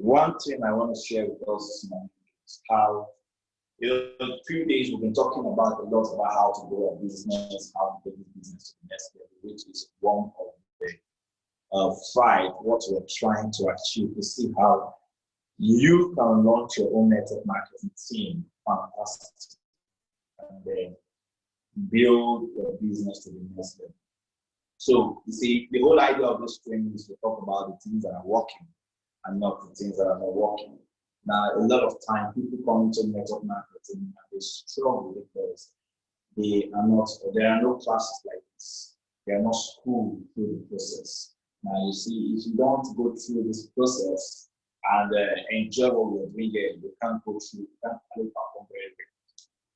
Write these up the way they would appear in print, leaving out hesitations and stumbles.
One thing I want to share with us this morning is how, in a few days, we've been talking about a lot about how to grow a business, how to take this business to the next level, which is one of the five, what we're trying to achieve, to see how you can launch your own network marketing team, fantastic, and then build your business to the next level. So, you see, the whole idea of this training is to talk about the things that are working and not the things that are not working. Now, a lot of time, people come into network marketing and they struggle because there are no classes like this. They are not schooled through the process. Now, you see, if you don't go through this process and enjoy what we're doing here, you can't go through, you can't perform very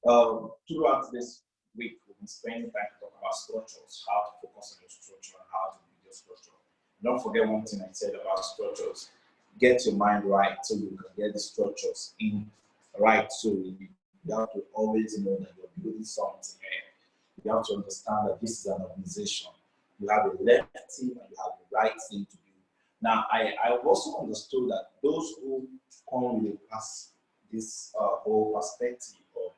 well. Throughout this week, we've been spending time to talk about structures, how to focus on your structure and how to build your structure. Don't forget one thing I said about structures. Get your mind right so you can get the structures in right. So you have to always know that you're building something here. You have to understand that this is an organization. You have a left team and you have the right team to build. Now, I also understood that those who come with this whole perspective of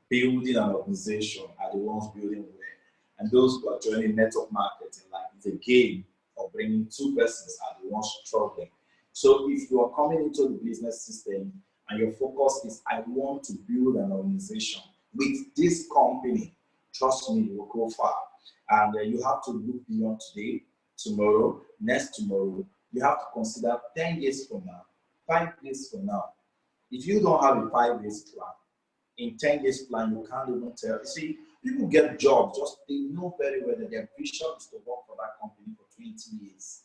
building an organization are the ones building well. And those who are joining network marketing, like it's a game of bringing two persons, are the ones struggling. So if you are coming into the business system and your focus is, I want to build an organization with this company, trust me, you will go far. And you have to look beyond today, tomorrow, next tomorrow. You have to consider 10 years from now, 5 years from now. If you don't have a 5 years plan, in 10 years plan, you can't even tell. You see, people get jobs, just they know very well that their vision is to work for that company for 20 years.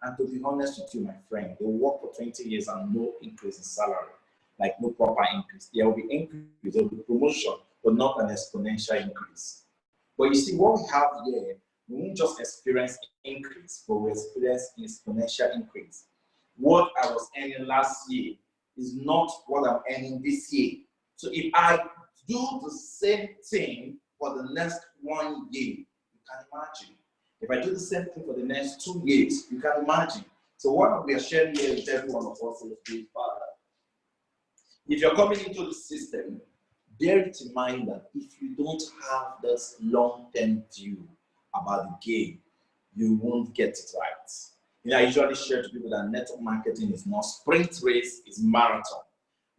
And to be honest with you, my friend, they work for 20 years and no increase in salary, like no proper increase. There will be increase, there will be promotion, but not an exponential increase. But you see, what we have here, we won't just experience increase, but we experience exponential increase. What I was earning last year is not what I'm earning this year. So if I do the same thing for the next 1 year, you can imagine. If I do the same thing for the next 2 years, you can imagine. So what we are sharing here with every one of us is, Father, if you're coming into the system, bear it in mind that if you don't have this long-term view about the game, you won't get it right. I usually share to people that network marketing is not sprint race, it's marathon.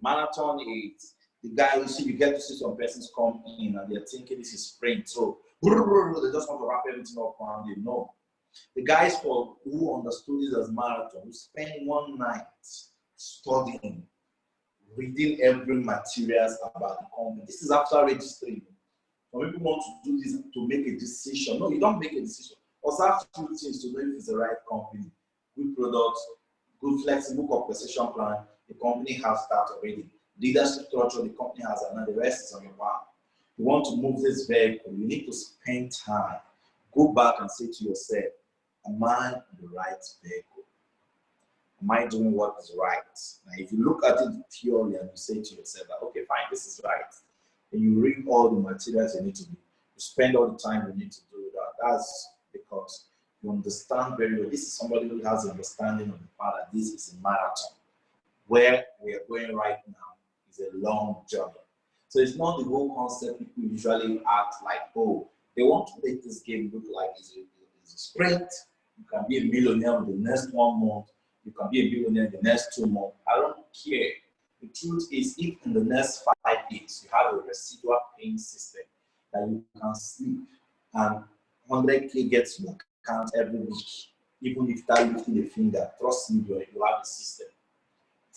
Marathon is the guy you get to see some persons come in and they're thinking this is sprint. So they just want to wrap everything up and they know. The guys who understood this as marathon, who spend one night studying, reading every materials about the company. This is after registering. Some people want to do this to make a decision. No, you don't make a decision. Observe two things to know if it's the right company. Good products, good flexible compensation plan. The company has that already. Leadership structure, the company has another. The rest is on your back. You want to move this vehicle, you need to spend time. Go back and say to yourself, am I on the right vehicle? Am I doing what is right? Now, if you look at it purely and you say to yourself, that, okay, fine, this is right. And you read all the materials you need to do. You spend all the time you need to do that. That's because you understand very well. This is somebody who has an understanding of the fact that this is a marathon. Where we are going right now is a long journey. So it's not the whole concept people usually act like, oh, they want to make this game look like it's a sprint. You can be a millionaire in the next 1 month. You can be a billionaire in the next 2 months. I don't care. The truth is, if in the next 5 years you have a residual paying system that you can sleep and 100K gets your account every week, even if that lifting a finger, trust me, you have a system.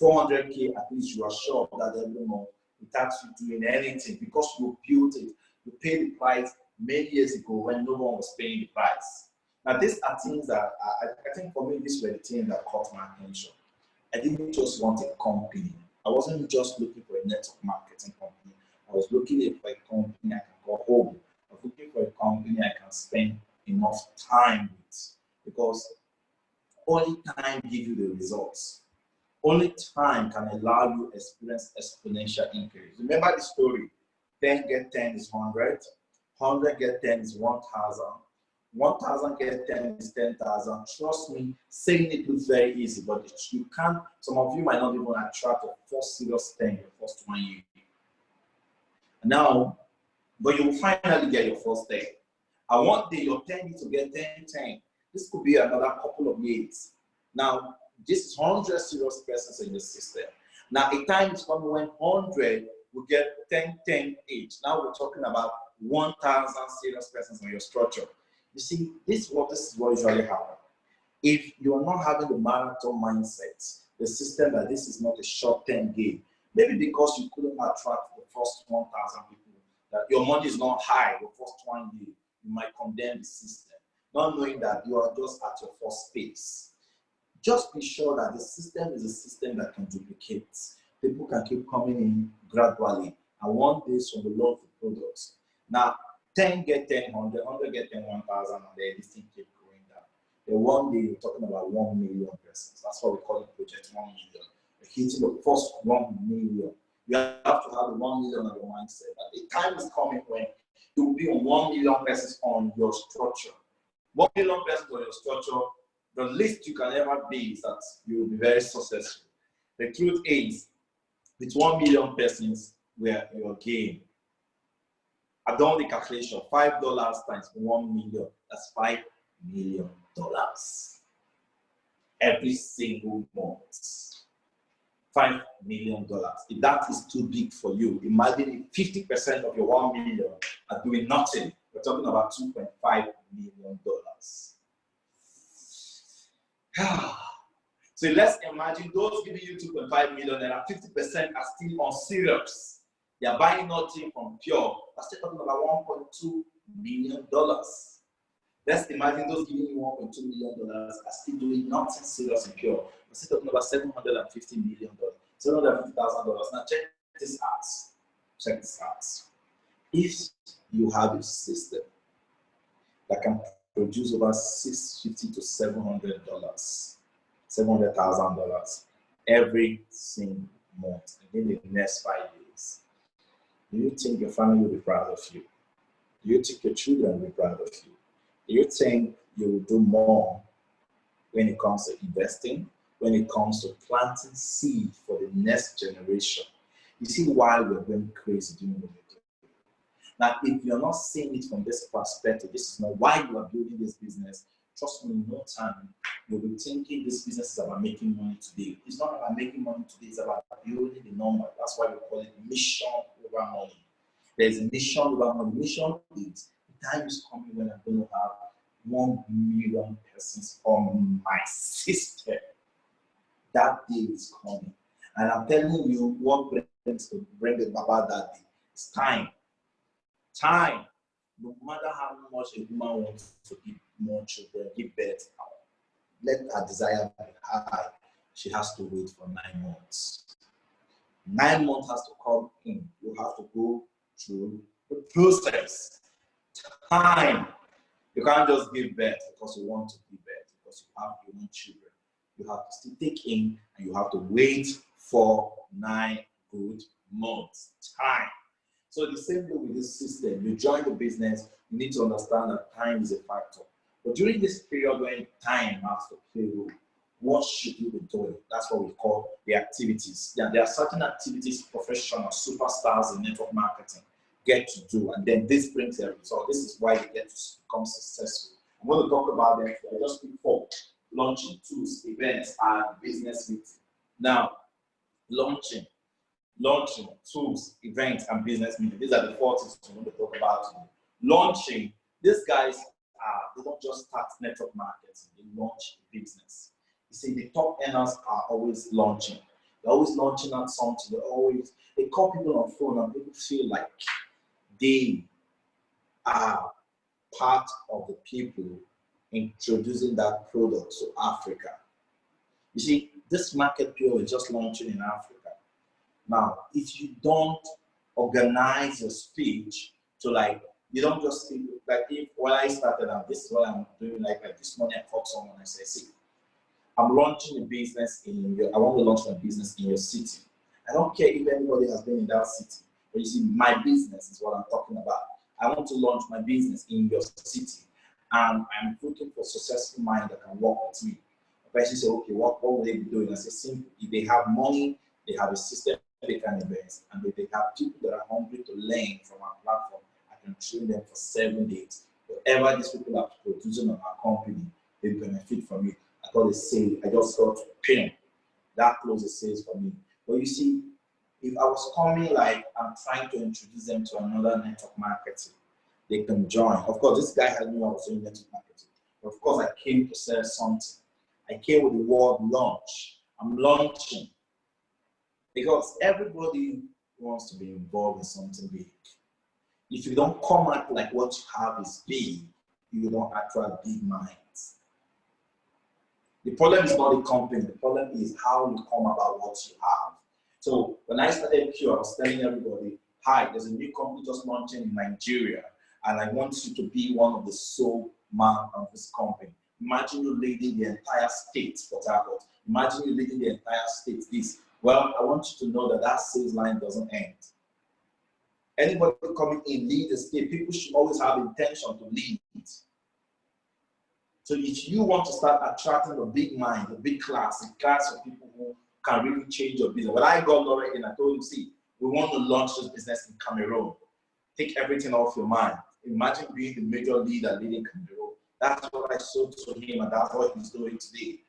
400K, at least you are sure of that every month without you doing anything because you built it. You paid the price many years ago when no one was paying the price. Now, these are things that I think for me, these were the things that caught my attention. I didn't just want a company. I wasn't just looking for a network marketing company. I was looking for a company I can go home. I was looking for a company I can spend enough time with because only time gives you the results. Only time can allow you to experience exponential increase. Remember the story, 10 get 10 is 100, 100 get 10 is 1,000, 1,000 get 10 is 10,000. Trust me, saying it looks very easy, but you can't. Some of you might not even attract your first serious 10 your first 1 year. Now, but you will finally get your first 10. And one day your 10 needs to get 10, 10. This could be another couple of years. Now, this is 100 serious persons in the system. Now, a time is coming when 100 will get 10, 10 each. Now we're talking about 1,000 serious persons on your structure. You see, this is what usually happens. If you're not having the marathon mindset, the system that this is not a short-term game, maybe because you couldn't attract the first 1,000 people, that your money is not high the first 1 year, you might condemn the system, not knowing that you are just at your first phase. Just be sure that the system is a system that can duplicate. People can keep coming in gradually, and one day from the love of products. Now, 10 get 10, 100, 100 get 10, 1,000, and then this thing keep going down. Then one day you're talking about 1 million persons. That's what we call it, Project 1 million. You're hitting the first 1 million. You have to have the 1 million of your mindset. But the time is coming when you will be on 1 million persons on your structure. 1 million persons on your structure, the least you can ever be is that you will be very successful. The truth is, with 1 million persons, where your gain. I've done the calculation. $5 times 1 million, that's $5 million every single month. $5 million. If that is too big for you, imagine if 50% of your 1 million are doing nothing. We're talking about $2.5 million. So let's imagine those giving you 2.5 million and 50% are still on serious. They are buying nothing from pure. We're still talking about $1.2 million. Let's imagine those giving you $1.2 million are still doing nothing serious and pure. We're still talking about $750 million, $750,000. Now check this out. Check this out. If you have a system that can produce over $650 to $700,000 every single month within the next 5 years, do you think your family will be proud of you? Do you think your children will be proud of you? Do you think you will do more when it comes to investing, when it comes to planting seed for the next generation? You see why we're going crazy doing what we're doing. Now, if you're not seeing it from this perspective, this is not why you are building this business. Trust me, in no time, you'll be thinking this business is about making money today. It's not about making money today, it's about building the number. That's why we call it mission over money. There's a mission over money. Mission is the time is coming when I'm going to have 1 million persons on my system. That day is coming. And I'm telling you what brings about that day. It's time. Time. No matter how much a woman wants to give more children, give birth, let her desire be high, she has to wait for 9 months. 9 months has to come in. You have to go through the process. Time. You can't just give birth because you want to give birth, because you have your own children. You have to still take in and you have to wait for 9 good months. Time. So the same way with this system, you join the business, you need to understand that time is a factor. But during this period when time has to play a role, what should you be doing? That's what we call the activities. There are certain activities professionals, superstars in network marketing get to do, and then this brings a result. This is why they get to become successful. I'm going to talk about them. I just before launching tools, events, and business meetings. Now, launching tools, events, and business meetings. These are the 4 things we want to talk about today. Launching, these guys they don't just start network marketing, they launch a business. You see, the top earners are always launching. They're always launching out something. They call people on phone and people feel like they are part of the people introducing that product to Africa. You see, this market pure is just launching in Africa. Now, if you don't organize your speech to you don't just speak, if when I started out, this is what I'm doing, like this morning I called someone and I said, see, I'm launching a business I want to launch my business in your city. I don't care if anybody has been in that city, but you see, my business is what I'm talking about. I want to launch my business in your city. and I'm looking for successful mind that can work with me. The person say, okay, what will they be doing? I say, simple. If they have money, they have a system they can invest, and if they have people that are hungry to learn from our platform, I can train them for 7 days. Whatever these people are producing on our company, they benefit from it. I got a sale. I just got pin. That closes sales for me. But you see, if I was coming like I'm trying to introduce them to another network marketing, they can join. Of course, this guy had knew I was doing network marketing. But of course, I came to sell something. I came with the word launch. I'm launching. Because everybody wants to be involved in something big. If you don't come out like what you have is big, you don't attract big minds. The problem is not the company, the problem is how you come about what you have. So when I started Q, I was telling everybody, hi, there's a new company just launching in Nigeria, and I want you to be one of the sole man of this company. Imagine you leading the entire state, Port Harcourt. Imagine you leading the entire state this. Well, I want you to know that that sales line doesn't end. Anybody coming in, lead the state, people should always have intention to lead it. So if you want to start attracting a big mind, a big class, a class of people who can really change your business. When I got Laura in, I told him, see, we want to launch this business in Cameroon. Take everything off your mind. Imagine being the major leader leading Cameroon. That's what I sold to him, and that's what he's doing today.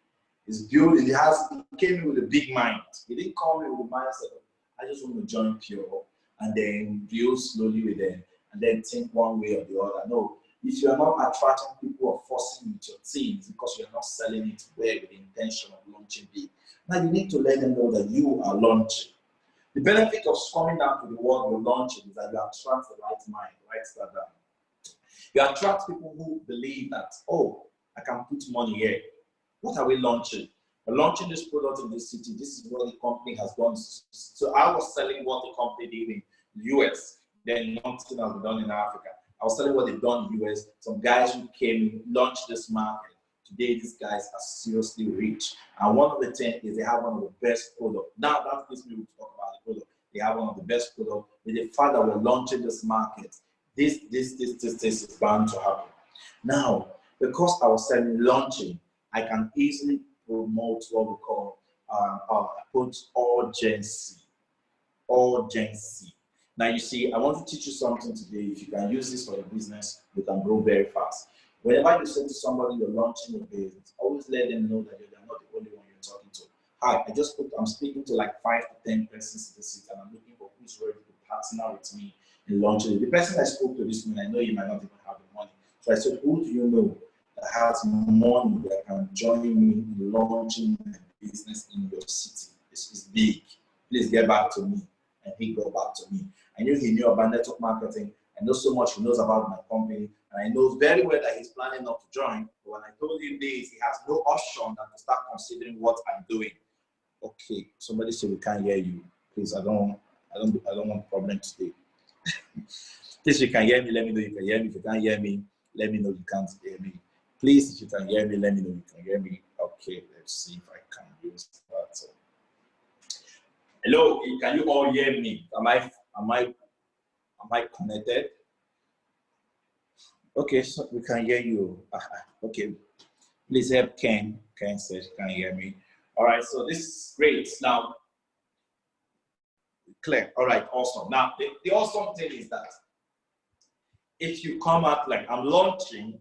He's building, he came in with a big mind. He didn't come in with the mindset of, I just want to join Pure, and then build slowly with them, and then think one way or the other. No, if you are not attracting people or forcing with your teams because you are not selling it well with the intention of launching big, now you need to let them know that you are launching. The benefit of coming down to the word you're launching is that you attract the right mind, right start down. You attract people who believe that, oh, I can put money here. What are we launching? We're launching this product in this city. This is what the company has done. So I was selling what the company did in the US. Then nothing has been done in Africa. I was selling what they've done in the US. Some guys who came, launched this market. Today, these guys are seriously rich. And one of the things is they have one of the best products. Now, that gives me to talk about the product. They have one of the best products. With the fact that we're launching this market, this is bound to happen. Now, because I was selling launching, I can easily promote what we call put urgency. Urgency. Now you see, I want to teach you something today. If you can use this for your business, you can grow very fast. Whenever you say to somebody you're launching your business, always let them know that you're not the only one you're talking to. Hi, I'm speaking to like 5 to 10 persons in the city, and I'm looking for who's ready to partner with me in launching it. The person I spoke to this morning, I know you might not even have the money. So I said, who do you know that has money that can join me in launching my business in your city? This is big. Please get back to me. And he got back to me. I knew he knew about network marketing. I know so much he knows about my company. And I know very well that he's planning not to join. But when I told him this, he has no option than to start considering what I'm doing. Okay, somebody said we can't hear you. Please, I don't want problem today. Please, if you can hear me, let me know you can hear me. If you can't hear me, let me know you can't hear me. Please, if you can hear me, let me know you can hear me. Okay, let's see if I can use that. Hello, can you all hear me? Am I connected? Okay, so we can hear you. Okay, please help Ken. Ken says you can hear me. All right, so this is great. Now, clear. All right, awesome. Now, the awesome thing is that if you come out like I'm launching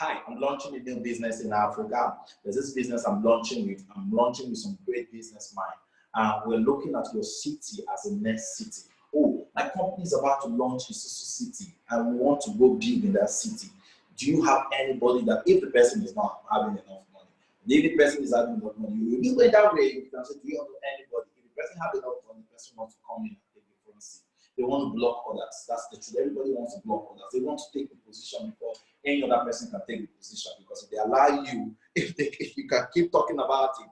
a new business in Africa. There's this business I'm launching with some great business mind. We're looking at your city as a next city. Oh, my company is about to launch in Susu City and we want to go big in that city. Do you have anybody that, if the person is not having enough money, if the person is having enough money, you do it that way, you can say, do you have anybody? If the person has enough money, the person wants to come in and take the front seat. They want to block others. That's the truth. Everybody wants to block others. They want to take the position before any other person can take the position, because if they allow you, if you can keep talking about it,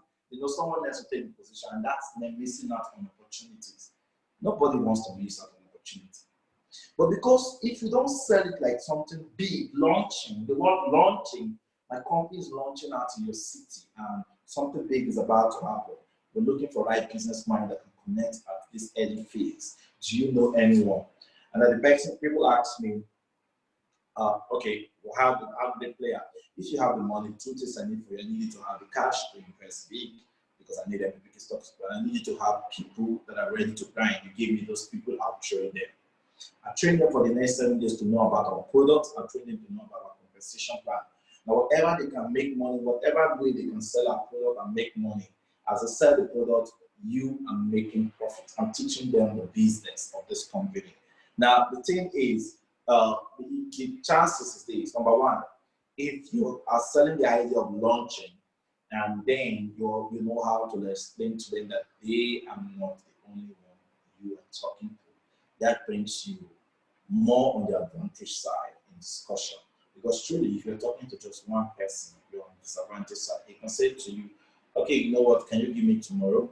someone else will take the position, and that's them missing out on opportunities. Nobody wants to miss out on opportunity. But because if you don't sell it like something big, launching, the word launching, my company is launching out in your city and something big is about to happen. We're looking for right business mind that can connect at this early phase. Do you know anyone? And at the person, people ask me, Okay, we'll have the player. If you have the money, two things I need for you. I need you to have the cash to invest big because I need them to pick stocks. But I need you to have people that are ready to grind. You give me those people, I'll train them. I train them for the next 7 days to know about our products. I train them to know about our compensation plan. Now, whatever they can make money, whatever way they can sell our product and make money, as I sell the product, you are making profit. I'm teaching them the business of this company. Now, the thing is, the chances is this. Number one, if you are selling the idea of launching, and then you know how to explain to them that they are not the only one you are talking to, that brings you more on the advantage side in discussion. Because truly, if you're talking to just one person, you're on the disadvantage side. He can say to you, okay, you know what, can you give me tomorrow?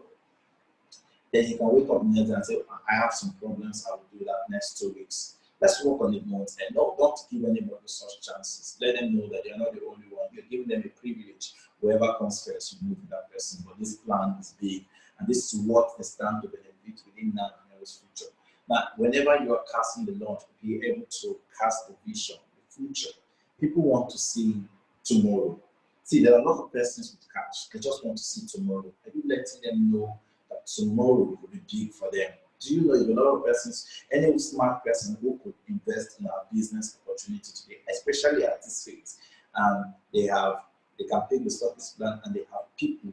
Then he can wake up next day and say, I have some problems, I will do that next 2 weeks. Let's work on it once. And no, don't give anybody such chances. Let them know that you're not the only one. You're giving them a privilege. Whoever comes first, you move with that person. But this plan is big. And this is what they stand to benefit within now and nearest future. Now, whenever you are casting the launch, be able to cast the vision, the future. People want to see tomorrow. See, there are a lot of persons with cash. They just want to see tomorrow. Are you letting them know that tomorrow will be big for them? Do you know if a lot of persons, any smart person who could invest in our business opportunity today, especially at this phase, and they can pick the service plan and they have people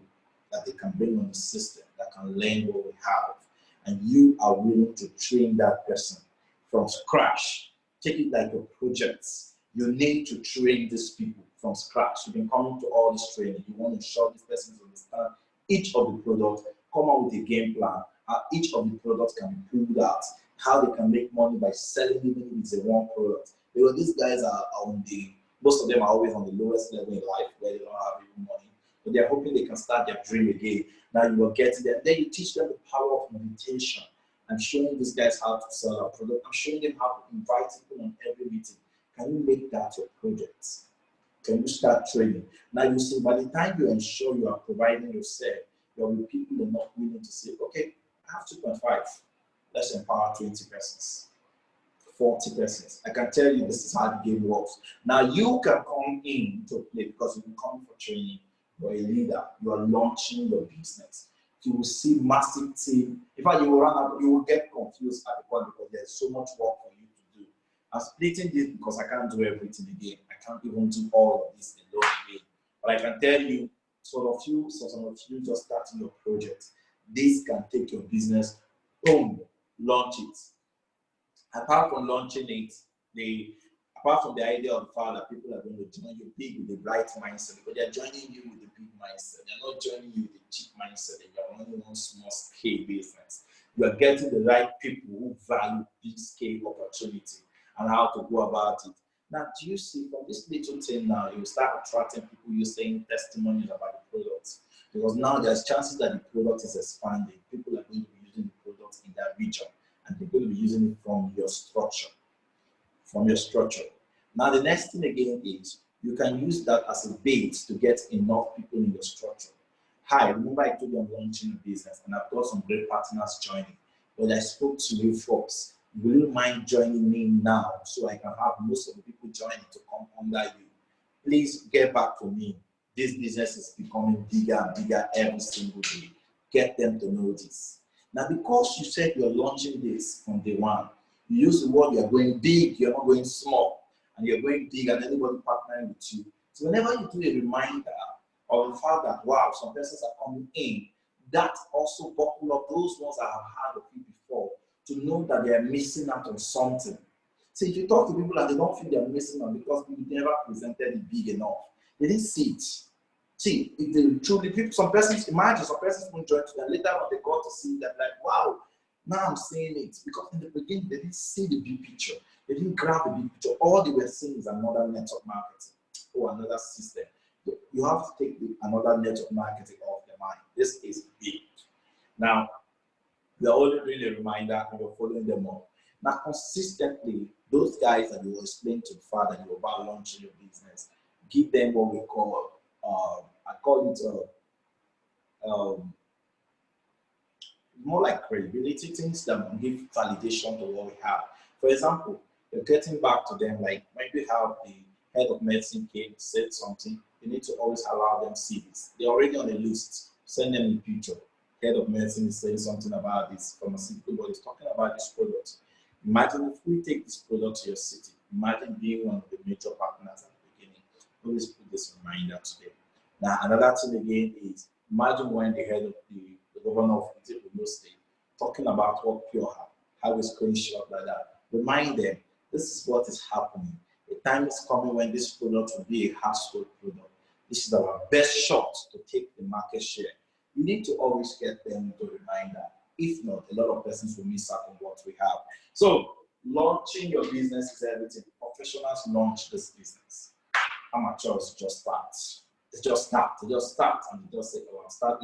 that they can bring on the system that can learn what we have, and you are willing to train that person from scratch. Take it like a project. You need to train these people from scratch. You've been coming to all this training. You want to show this person to understand each of the products, come up with a game plan, how each of the products can be pulled out, how they can make money by selling even if it's a one product. Because these guys are most of them are always on the lowest level in life where they don't have even money. But they're hoping they can start their dream again. Now you are getting there. Then you teach them the power of meditation. I'm showing these guys how to sell our product. I'm showing them how to invite people on every meeting. Can you make that your project? Can you start training? Now you see, by the time you ensure you are providing yourself, there will be people who are not willing to say, okay, I have 2.5. Let's empower 20 persons, 40 persons. I can tell you this is how the game works. Now you can come in to play because you can come for training. You're a leader. You are launching your business. You will see massive team. In fact, you will run out, you will get confused at the point because there's so much work for you to do. I'm splitting this because I can't do everything again. I can't even do all of this alone again. But I can tell you, some of you just starting your project, this can take your business, boom, launch it. Apart from launching it, apart from the idea of the fact that people are going to join you big with the right mindset, because they're joining you with the big mindset. They're not joining you with the cheap mindset that you're running one small scale business. You are getting the right people who value big scale opportunity and how to go about it. Now, do you see from this little thing now, you start attracting people you're saying testimonies about the products. Because now there's chances that the product is expanding. People are going to be using the product in that region, and they're going to be using it from your structure. Now, the next thing again is you can use that as a bait to get enough people in your structure. Hi, remember I told you I'm launching a business and I've got some great partners joining. But I spoke to you folks. Will you mind joining me now so I can have most of the people joining to come under you? Please get back to me. This business is becoming bigger and bigger every single day. Get them to know this. Now, because you said you're launching this from day one, you use the word you're going big, you're not going small, and you're going big and anybody partnering with you. So whenever you do a reminder of the fact that, wow, some persons are coming in, that also buckle up those ones that have heard of you before to know that they are missing out on something. So if you talk to people and they don't feel they're missing out because you never presented it big enough, they didn't see it. See, if they truly, people, some persons, imagine some persons won't join to them. Later on, they got to see that, like, wow, now I'm seeing it. Because in the beginning, they didn't see the big picture. They didn't grab the big picture. All they were seeing is another network marketing or another system. You have to take another network marketing off the mind. This is big. Now, we're only doing a reminder and we're following them up. Now, consistently, those guys that you will explain to the father that you're about launching your business, give them what we call, I call it more like credibility, things that give validation to what we have. For example, you're getting back to them, like maybe how the head of medicine came, said something, you need to always allow them see this. They're already on the list. Send them the picture. Head of medicine is saying something about this pharmaceutical body, is talking about this product. Imagine if we take this product to your city. Imagine being one of the major partners at the beginning. Always put this reminder to them. Now, another thing again is, imagine when the head of the governor of the state talking about what Pure have a screenshot like that. Remind them, this is what is happening. The time is coming when this product will be a household product. This is our best shot to take the market share. You need to always get them to remind that. If not, a lot of persons will miss out on what we have. So, launching your business is everything. Professionals launch this business. Amateurs just start. They just start. They just start and they just say, oh, I'll start.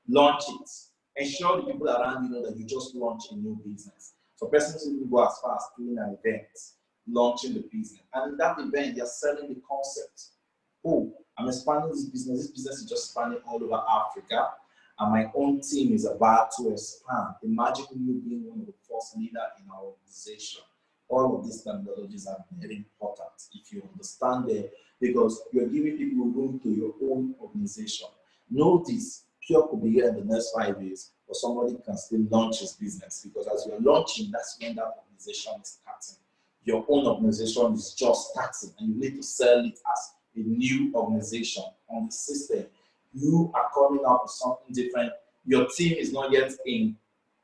Launch it. Ensure the people around you know that you just launched a new business. So persons will go as far as doing an event, launching the business. And in that event, they're selling the concept. Oh, I'm expanding this business. This business is just expanding all over Africa. And my own team is about to expand. Imagine you being one of the first leaders in our organization. All of these terminologies are very important if you understand them, because you're giving people room to your own organization. Know this, Pure could be here in the next 5 years, but somebody can still launch his business, because as you're launching, that's when that organization is starting. Your own organization is just starting, and you need to sell it as a new organization on the system. You are coming up with something different. Your team is not yet in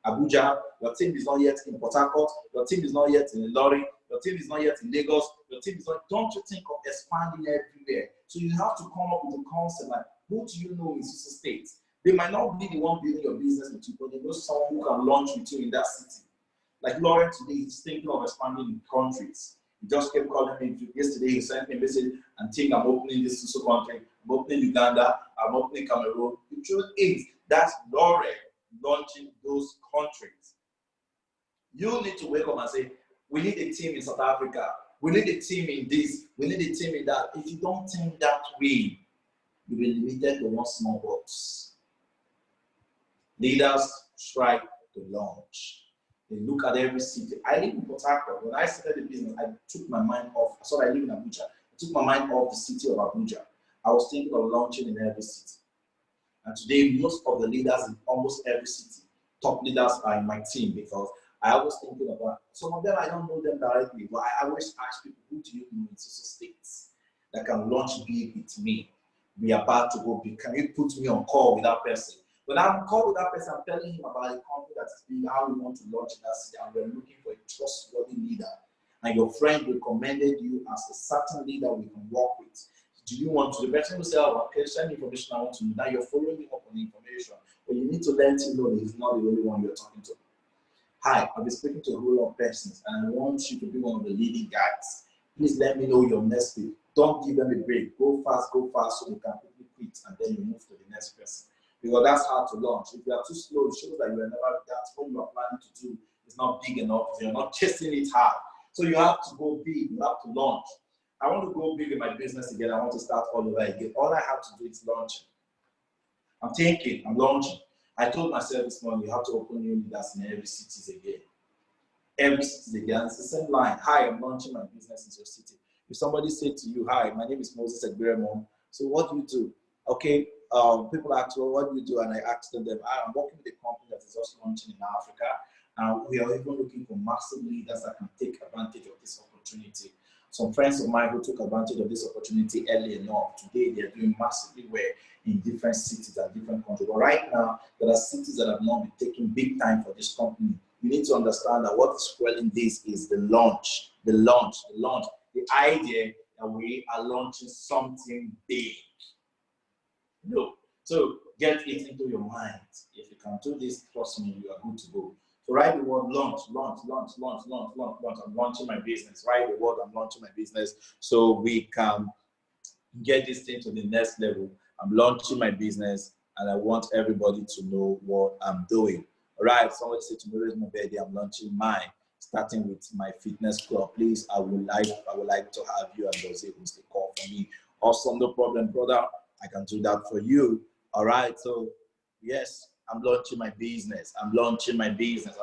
Abuja, your team is not yet in Port Harcourt, your team is not yet in Ilorin, your team is not yet in Lagos, your team is not, don't you think of expanding everywhere? So you have to come up with a concept like, who do you know in Susu State? They might not be the one building your business with you, but they know someone who can launch with you in that city. Like Lauren today is thinking of expanding in countries. He just kept calling me. Yesterday he sent me a message and think I'm opening this Susu country, I'm opening Uganda, I'm opening Cameroon. The truth is, that's Lauren launching those countries. You need to wake up and say, we need a team in South Africa. We need a team in this. We need a team in that. If you don't think that way, you'll be limited to one small box. Leaders try to launch. They look at every city. I live in Port Harcourt. When I started the business, I took my mind off. So I live in Abuja. I took my mind off the city of Abuja. I was thinking of launching in every city. And today, most of the leaders in almost every city, top leaders are in my team, because I was thinking about, some of them I don't know them directly, but I always ask people, who do you know in Susu states that can launch big with me? We are about to go big. Can you put me on call with that person? When I'm on call with that person, I'm telling him about a company that is big, how we want to launch in that city, and we're looking for a trustworthy leader. And your friend recommended you as a certain leader we can work with. Do you want to? The person will say, oh, okay, send me information, I want to know. Now you're following up on the information, but you need to let him know that he's not the only one you're talking to. Hi, I'll be speaking to a whole lot of persons, and I want you to be one of the leading guys. Please let me know your next week. Don't give them a break. Go fast, so you can quickly quit, and then you move to the next person. Because that's hard to launch. If you are too slow, it shows that you are never, that's what you are planning to do is not big enough. You're not chasing it hard. So you have to go big. You have to launch. I want to go big in my business again. I want to start all over again. All I have to do is launching. I'm thinking, I'm launching. I told myself this morning, you have to open new leaders in every city again. Every city again. It's the same line. Hi, I'm launching my business in your city. If somebody said to you, hi, my name is Moses Egberemon. So what do you do? Okay, people ask, well, what do you do? And I asked them, I'm working with a company that is just launching in Africa. And we are even looking for massive leaders that can take advantage of this opportunity. Some friends of mine who took advantage of this opportunity early enough, today they're doing massively well in different cities and different countries. But right now, there are cities that have not been taking big time for this company. You need to understand that what is fueling this is the launch, the idea that we are launching something big. No. So get it into your mind. If you can do this, trust me, you are good to go. So write the word launch. I'm launching my business. Write the word, I'm launching my business, so we can get this thing to the next level. I'm launching my business, and I want everybody to know what I'm doing. All right. Somebody said tomorrow is my birthday. I'm launching mine, starting with my fitness club. Please, I would like to have you and those who host a call for me. Awesome, no problem, brother. I can do that for you. All right. So yes, I'm launching my business. I'm launching my business.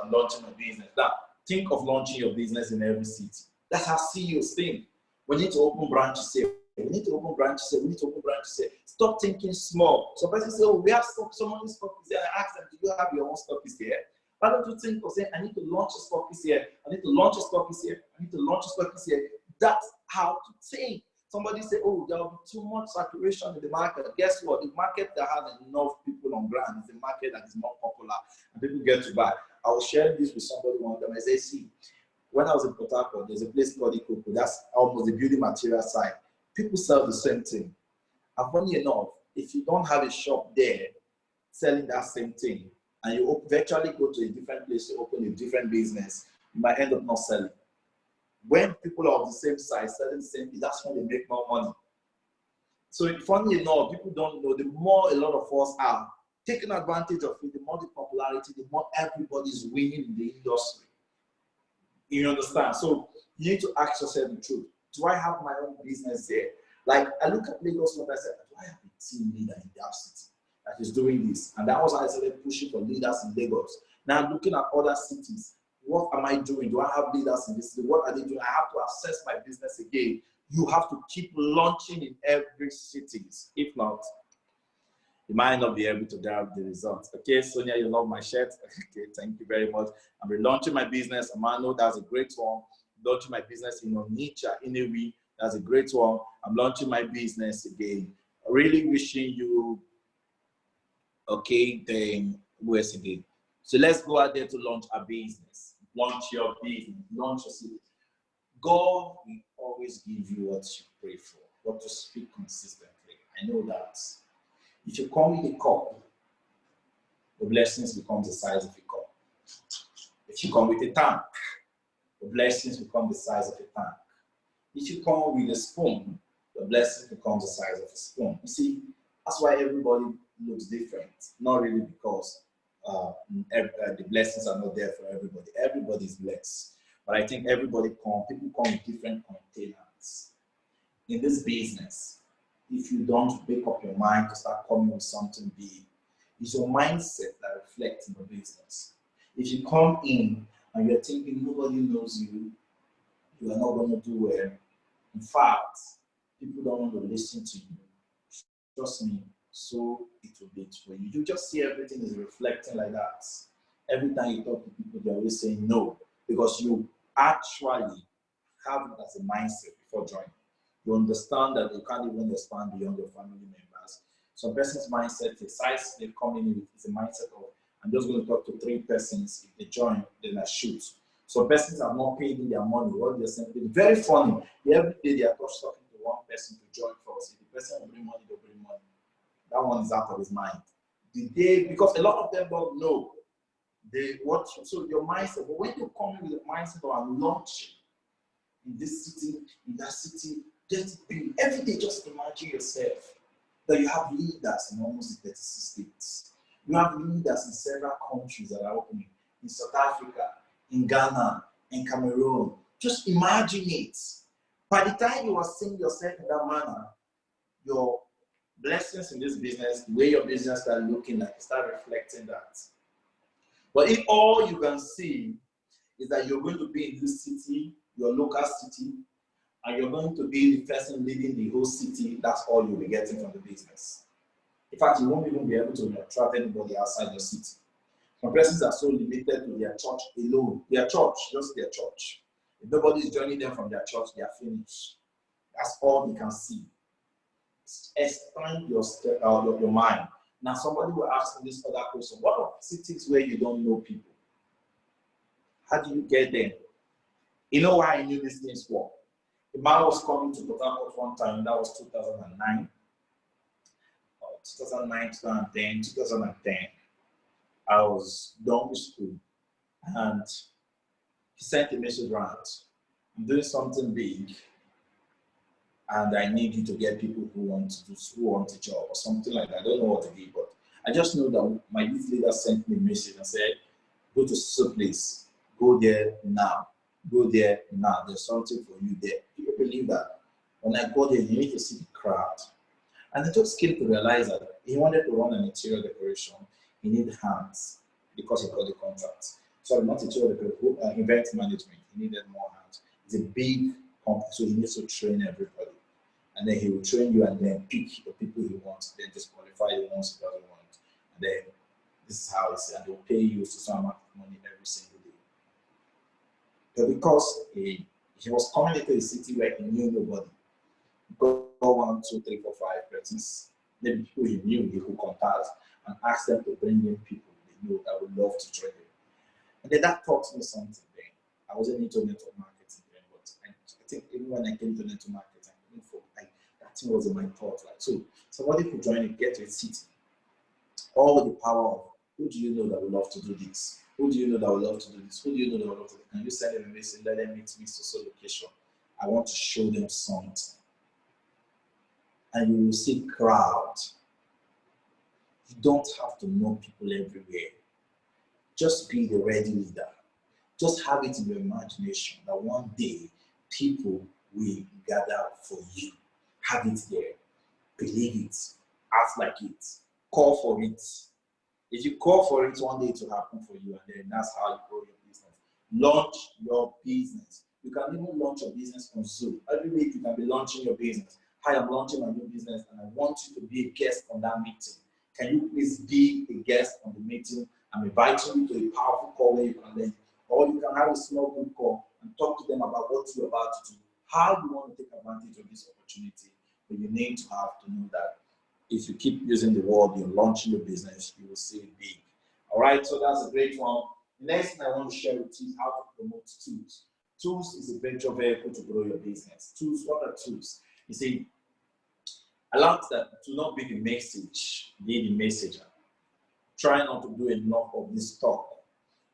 Now, think of launching your business in every city. That's how CEOs think. We need to open branches here. We need to open branches here. We need to open branches here. Stop thinking small. So person say, oh, we have stock. Someone's stock is here. I ask them, do you have your own stock is here? Why don't you think of saying, I need to launch a stock is here. I need to launch a stock is here. I need to launch a stock is here. That's how to think. Somebody say, oh, there will be too much saturation in the market. Guess what? The market that has enough people on ground is the market that is more popular and people get to buy. I was sharing this with somebody one time. I say, see, when I was in Port Harcourt, there's a place called Ikoko. That's almost the building material side. People sell the same thing. And funny enough, if you don't have a shop there selling that same thing, and you eventually go to a different place to open a different business, you might end up not selling. When people are of the same size selling the same thing, that's when they make more money. So funny enough, people don't know, the more a lot of us are taking advantage of it, the more the popularity, the more everybody's winning in the industry. You understand? So you need to ask yourself the truth. Do I have my own business there? Like I look at Lagos and I said, do I have a team leader in that city that is doing this? And that was how I started pushing for leaders in Lagos. Now looking at other cities, what am I doing? Do I have leaders in this city? What are they doing? I have to assess my business again. You have to keep launching in every city. If not, you might not be able to drive the results. Okay, Sonia, you love my shirt. Okay, thank you very much. I'm relaunching my business. Amano, that's a great one. Launching my business in Onitsha, Inewi, that's a great one. I'm launching my business again. Really wishing you, okay, then where's it again? So let's go out there to launch a business. Launch your business, launch your city. God will always give you what you pray for, what to speak consistently. I know that. If you come with a cup, the blessings become the size of a cup. If you come with a tank, the blessings become the size of a tank. If you come with a spoon, the blessings become the size of a spoon. You see, that's why everybody looks different. Not really because the blessings are not there for everybody. Everybody's blessed. But I think people come with different containers. In this business, if you don't make up your mind to start coming with something big, it's your mindset that reflects in the business. If you come in and you're thinking nobody knows you, you are not going to do well. In fact, people don't want to listen to you. Trust me, so it will be for you. You just see everything is reflecting like that. Every time you talk to people, they're always saying no, because you actually have it as a mindset before joining. You understand that you can't even expand beyond your family members. Some person's mindset, the size they come in with is a mindset of, I'm just going to talk to 3 persons. If they join, then I shoot. Some persons are not paying their money. What they're saying, very funny. Every day they are just talking to one person to join for us. If the person will bring money, they'll bring money. That one is out of his mind. Because a lot of them don't know. So your mindset, but when you come in with the mindset of I'm launching in this city, in that city, just be every day, just imagine yourself that you have leaders in almost 36 states. You have leaders in several countries that are opening, in South Africa, in Ghana, in Cameroon. Just imagine it. By the time you are seeing yourself in that manner, your blessings in this business, the way your business start looking like, start reflecting that. But if all you can see is that you're going to be in this city, your local city, and you're going to be the person leading the whole city, that's all you'll be getting from the business. In fact, you won't even be able to attract anybody outside your city. Some persons are so limited to their church alone. Their church, just their church. If nobody is joining them from their church, they are finished. That's all you can see. Expand your mind. Now, somebody will ask me this other question. What are cities where you don't know people? How do you get them? You know why I knew these things work? The man was coming to Port Harcourt one time, that was 2009. 2009, 2010, 2010. I was done with school and he sent a message around. I'm doing something big and I need you to get people who want a job or something like that. I don't know what to do, but I just know that my youth leader sent me a message and said, go to some place, go there now. Go there now. There's something for you there. Do you believe that? When I go there, you need to see the crowd. And I just came to realize that he wanted to run an interior decoration. He needed hands because he got the contract. Sorry, not interior decoration, event management. He needed more hands. It's a big company, so he needs to train everybody. And then he will train you and then pick the people he wants, then disqualify the ones he doesn't want. And then this is how it's, and they'll pay you some amount of money every single day. But because he was coming into a city where he knew nobody, go 1, 2, 3, 4, 5 persons, maybe people he knew he could contact and ask them to bring in people they knew that would love to train him. And then that taught me something then. I wasn't into network marketing then, but I think even when I came to network marketing, that thing was in my thought. Like, so somebody could join and get to a city, all with the power of who do you know that would love to do this? Who do you know that would love to do this? Who do you know that would love to do this? Can you send them a message, let them meet me so location? I want to show them something. And you will see crowd. You don't have to know people everywhere. Just be the ready leader. Just have it in your imagination that one day people will gather for you. Have it there. Believe it. Act like it. Call for it. If you call for it, one day it will happen for you, and then that's how you grow your business. Launch your business. You can even launch your business on Zoom. Every week you can be launching your business. Hi, I'm launching my new business, and I want you to be a guest on that meeting. Can you please be a guest on the meeting? I'm inviting you to a powerful call where you can learn. Or you can have a small group call and talk to them about what you're about to do, how you want to take advantage of this opportunity. But you need to have to know that if you keep using the word, you're launching your business, you will see it big. All right, so that's a great one. The next thing I want to share with you is how to promote tools. Tools is a venture vehicle to grow your business. Tools, what are tools? You see, allow that to not be the message, be the messenger. Try not to do enough of this talk.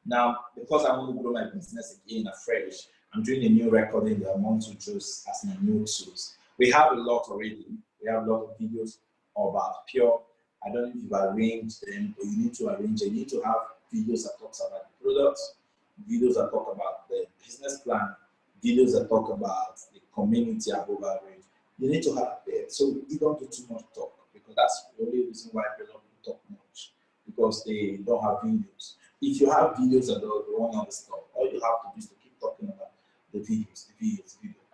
Now, because I want to grow my business again afresh, I'm doing a new recording that I want to choose as my new tools. We have a lot already. We have a lot of videos about Pure. I don't know if you've arranged them, but you need to arrange it. You need to have videos that talks about the products, videos that talk about the business plan, videos that talk about the community above average. You need to have that. So you don't do too much talk, because that's the only reason why a lot of people talk much, because they don't have videos. If you have videos that are wrong on the stuff, all you have to do is to keep talking about the videos.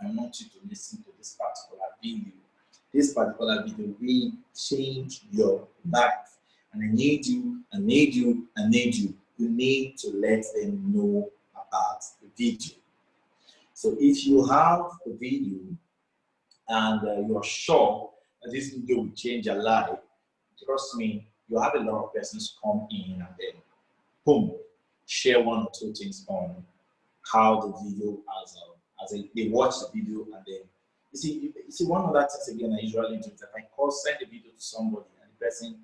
I want you to listen to this particular video. This particular video will change your life. And I need you. You need to let them know about the video. So if you have the video and you're sure that this video will change your life, trust me, you have a lot of persons come in and then boom, share 1 or 2 things on how the video they watch the video, and then you see one of that things again I usually do is that I send the video to somebody and the person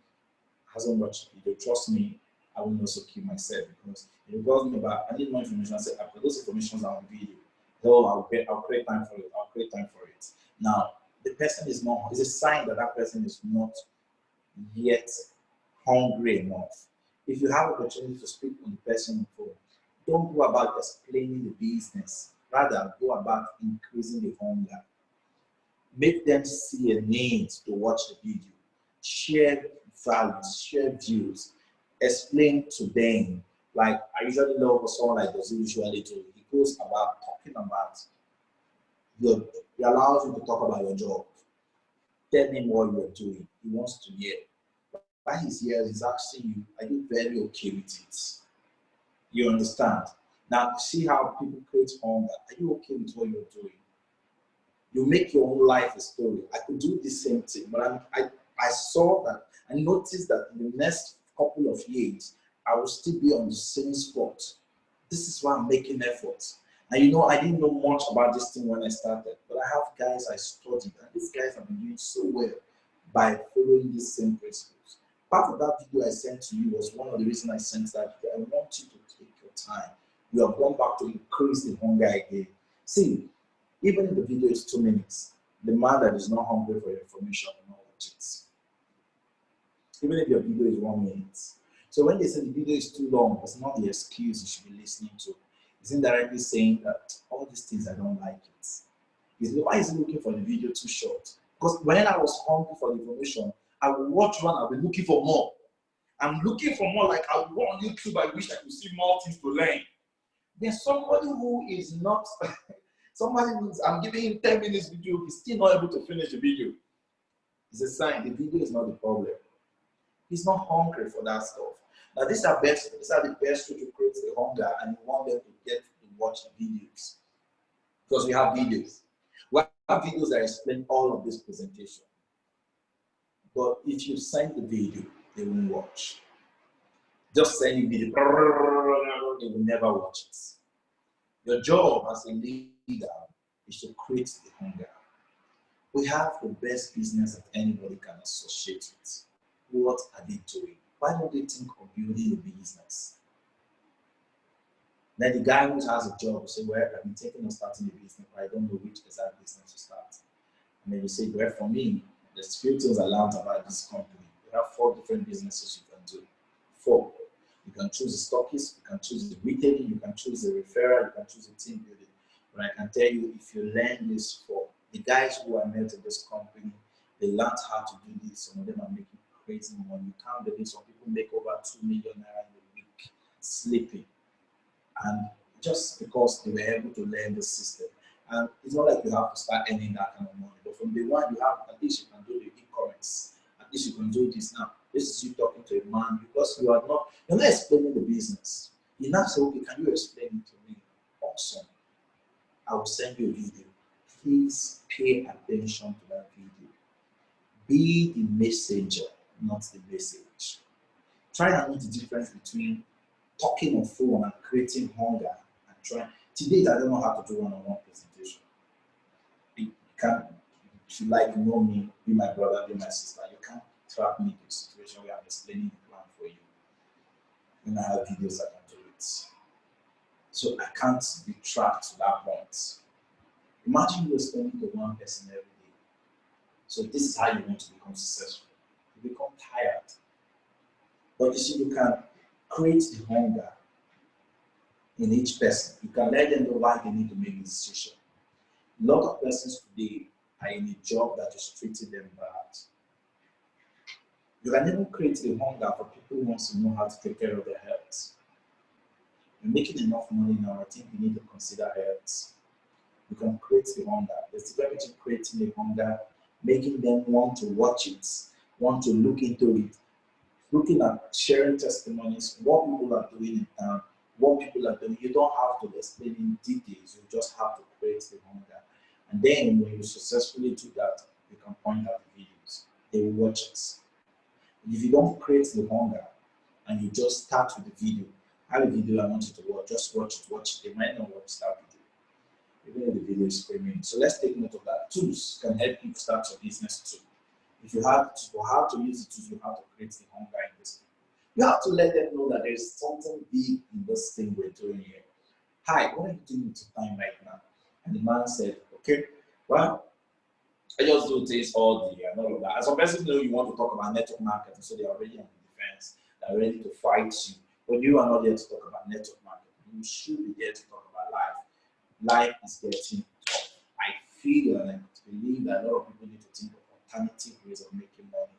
hasn't watched the video. Trust me, I will also keep myself, because if it calls me back, I need more information. I say, I've got those information on the video. So I'll create time for it. Now, the person is not, it's a sign that that person is not yet hungry enough. If you have opportunity to speak on the person on phone, don't go about explaining the business. Rather, go about increasing the hunger. Make them see a need to watch the video. Share values, share views. Explain to them. Like, I usually love what someone like does usually do. He goes about talking about he allows you to talk about your job. Tell him what you're doing. He wants to hear. While he's here, he's asking you, are you very okay with it? You understand? Now, see how people create hunger. Are you okay with what you're doing? You make your own life a story. I could do the same thing, but I saw that, I noticed that in the next couple of years, I will still be on the same spot. This is why I'm making efforts. And you know, I didn't know much about this thing when I started, but I have guys I studied, and these guys have been doing so well by following these same principles. Part of that video I sent to you was one of the reasons I sent that video. I want you to take your time. You have gone back to increase the hunger again. See, even if the video is 2 minutes, the man that is not hungry for your information will not watch it. Even if your video is 1 minute. So when they say the video is too long, it's not the excuse you should be listening to. It's indirectly saying that all these things, I don't like it. Why is he looking for the video too short? Because when I was hungry for the information, I would watch one, I'll be looking for more. I'm looking for more, like I would go on YouTube, I wish I could see more things to learn. There's somebody who is not, Somebody who's, I'm giving him 10 minutes video, he's still not able to finish the video. It's a sign the video is not the problem. He's not hungry for that stuff. Now these are the best way to create the hunger, and you want them to get to watch the videos. Because we have videos. We have videos that explain all of this presentation. But if you send the video, they won't watch. Just send the video, they will never watch it. Your job as a leader is to create the hunger. We have the best business that anybody can associate with. What are they doing? Why don't they think of building a business? Then the guy who has a job will say, well, I've been thinking of starting a business, but I don't know which exact business to start. And then you say, well, for me, there's few things I learned about this company. There are 4 different businesses you can do. 4. You can choose the stockist, you can choose the retailing, you can choose the referral, you can choose the team building. But I can tell you, if you learn this 4, the guys who I met in this company, they learned how to do this. Some of them are making crazy money. You can't believe some people make over 2 million naira in a week sleeping. And just because they were able to learn the system. And it's not like you have to start earning that kind of money. But from day one, you have, at least you can do the e-commerce. At least you can do this now. This is you talking to a man because you're not explaining the business. You now say, okay, can you explain it to me? Awesome. I will send you a video. Please pay attention to that video. Be the messenger, not the message. Try and know the difference between talking on phone and creating hunger and trying. Today, I don't know how to do one-on-one presentation. You can't, if you like, you know me, be my brother, be my sister. You can't trap me into a situation where I'm explaining the plan for you. When I have videos, I can do it. So I can't be trapped to that point. Imagine you're spending to one person every day. So this is how you want to become successful. You become tired. But you see, you can create the hunger in each person. You can let them know why they need to make a decision. A lot of persons today are in a job that is treating them bad. You can even create the hunger for people who want to know how to take care of their health. You're making enough money now, I think you need to consider health. You can create the hunger. There's a difference between creating the hunger, making them want to watch it, want to look into it, looking at sharing testimonies, what people are doing in town, what people are doing. You don't have to explain in details, you just have to create the hunger. And then when you successfully do that, you can point out the videos. They will watch it. If you don't create the hunger and you just start with the video, I have a video I want you to watch, just watch it. They might not watch that video. Even if the video is screaming. So let's take note of that. Tools can help you start your business too. If you have to, how to use the tools, you have to create the hunger in this thing. You have to let them know that there's something big in this thing we're doing here. Hi, what are you doing with your time right now? And the man said, okay, well, I just do this all day and all of that. And some persons know you want to talk about network marketing, so they're already on the defense, they're ready to fight you. But you are not there to talk about network marketing. You should be there to talk about life. Life is getting tough. I feel and I believe that a lot of people need to think of alternative ways of making money.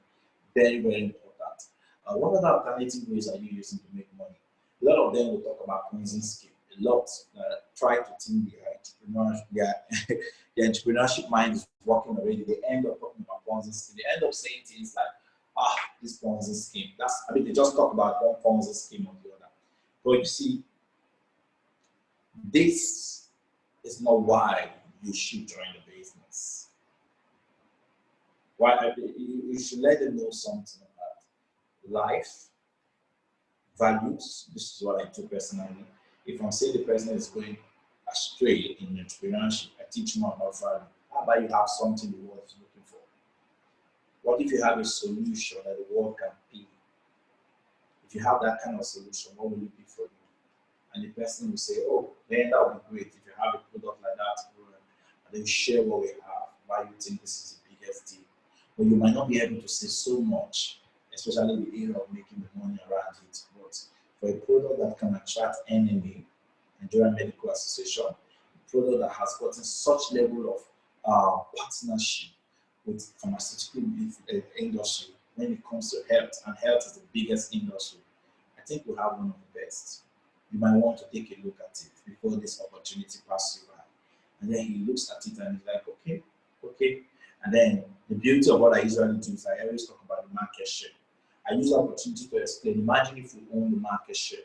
Very, very important. What other alternative ways are you using to make money? A lot of them will talk about Ponzi scheme. A lot try to think their entrepreneurship mind is working already. They end up talking about Ponzi scheme. They end up saying things like, this Ponzi scheme. They just talk about one Ponzi scheme or the other. But you see, this is not why you should join the business. Why you should let them know something about life, values. This is what I do personally. If I'm saying the person is going astray in entrepreneurship, I teach more about value. How about you have something the world is looking for? What if you have a solution that the world can pay? If you have that kind of solution, what will it be for you? And the person will say, oh, then that would be great if you have a product like that. And then you share what we have, why you think this is the biggest deal. But you might not be able to say so much, especially the area of making the money around it. But for a product that can attract NMA, Nigerian Medical Association, a product that has gotten such level of partnership with pharmaceutical industry when it comes to health, and health is the biggest industry, I think we have one of the best. You might want to take a look at it before this opportunity passes you by. And then he looks at it and he's like, okay, okay. And then the beauty of what I usually do is I always talk about the market share. I use the opportunity to explain. Imagine if we own the market share.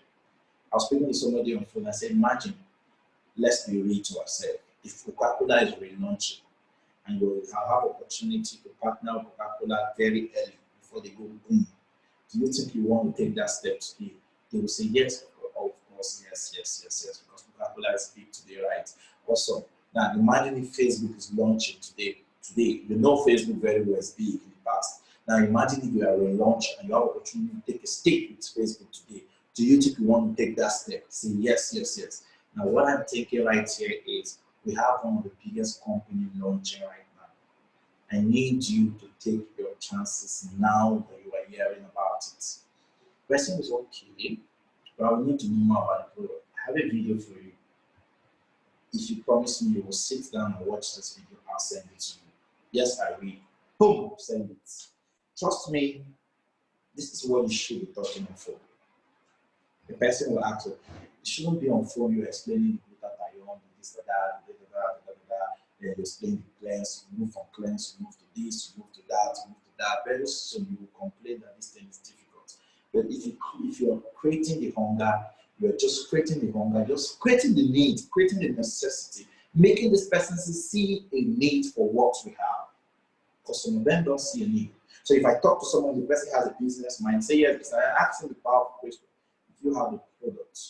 I was speaking to somebody on the phone. I said, imagine, let's be real to ourselves. If Coca-Cola is relaunching and you will have opportunity to partner with Coca-Cola very early before they go boom, do you think you want to take that step today? They will say yes, of course, yes, because Coca-Cola is big today, right? Also, now imagine if Facebook is launching today. Today, you know Facebook very well is big in the past. Now imagine if you are relaunching and you have opportunity to take a stake with Facebook today. Do you think you want to take that step? Say yes. Now what I'm thinking right here is we have one of the biggest companies launching right now. I need you to take your chances now that you are hearing about it. Person is okay, but I will need to know more about the product. I have a video for you. If you promise me you will sit down and watch this video, I'll send it to you. Yes, I will. Boom, send it. Trust me, this is what you should be talking on phone. The person will ask you, it shouldn't be on phone, you're explaining the data that you want, this, that, then you explain the plans, you move from plans, you move to this, you move to that, you move to that. Very soon you will complain that this thing is difficult. But if you're creating the hunger, you're just creating the hunger, just creating the need, creating the necessity, making this person see a need for what we have. Because some of them don't see a need. So if I talk to someone, the person has a business mind, say yes, I ask him the powerful question. If you have a product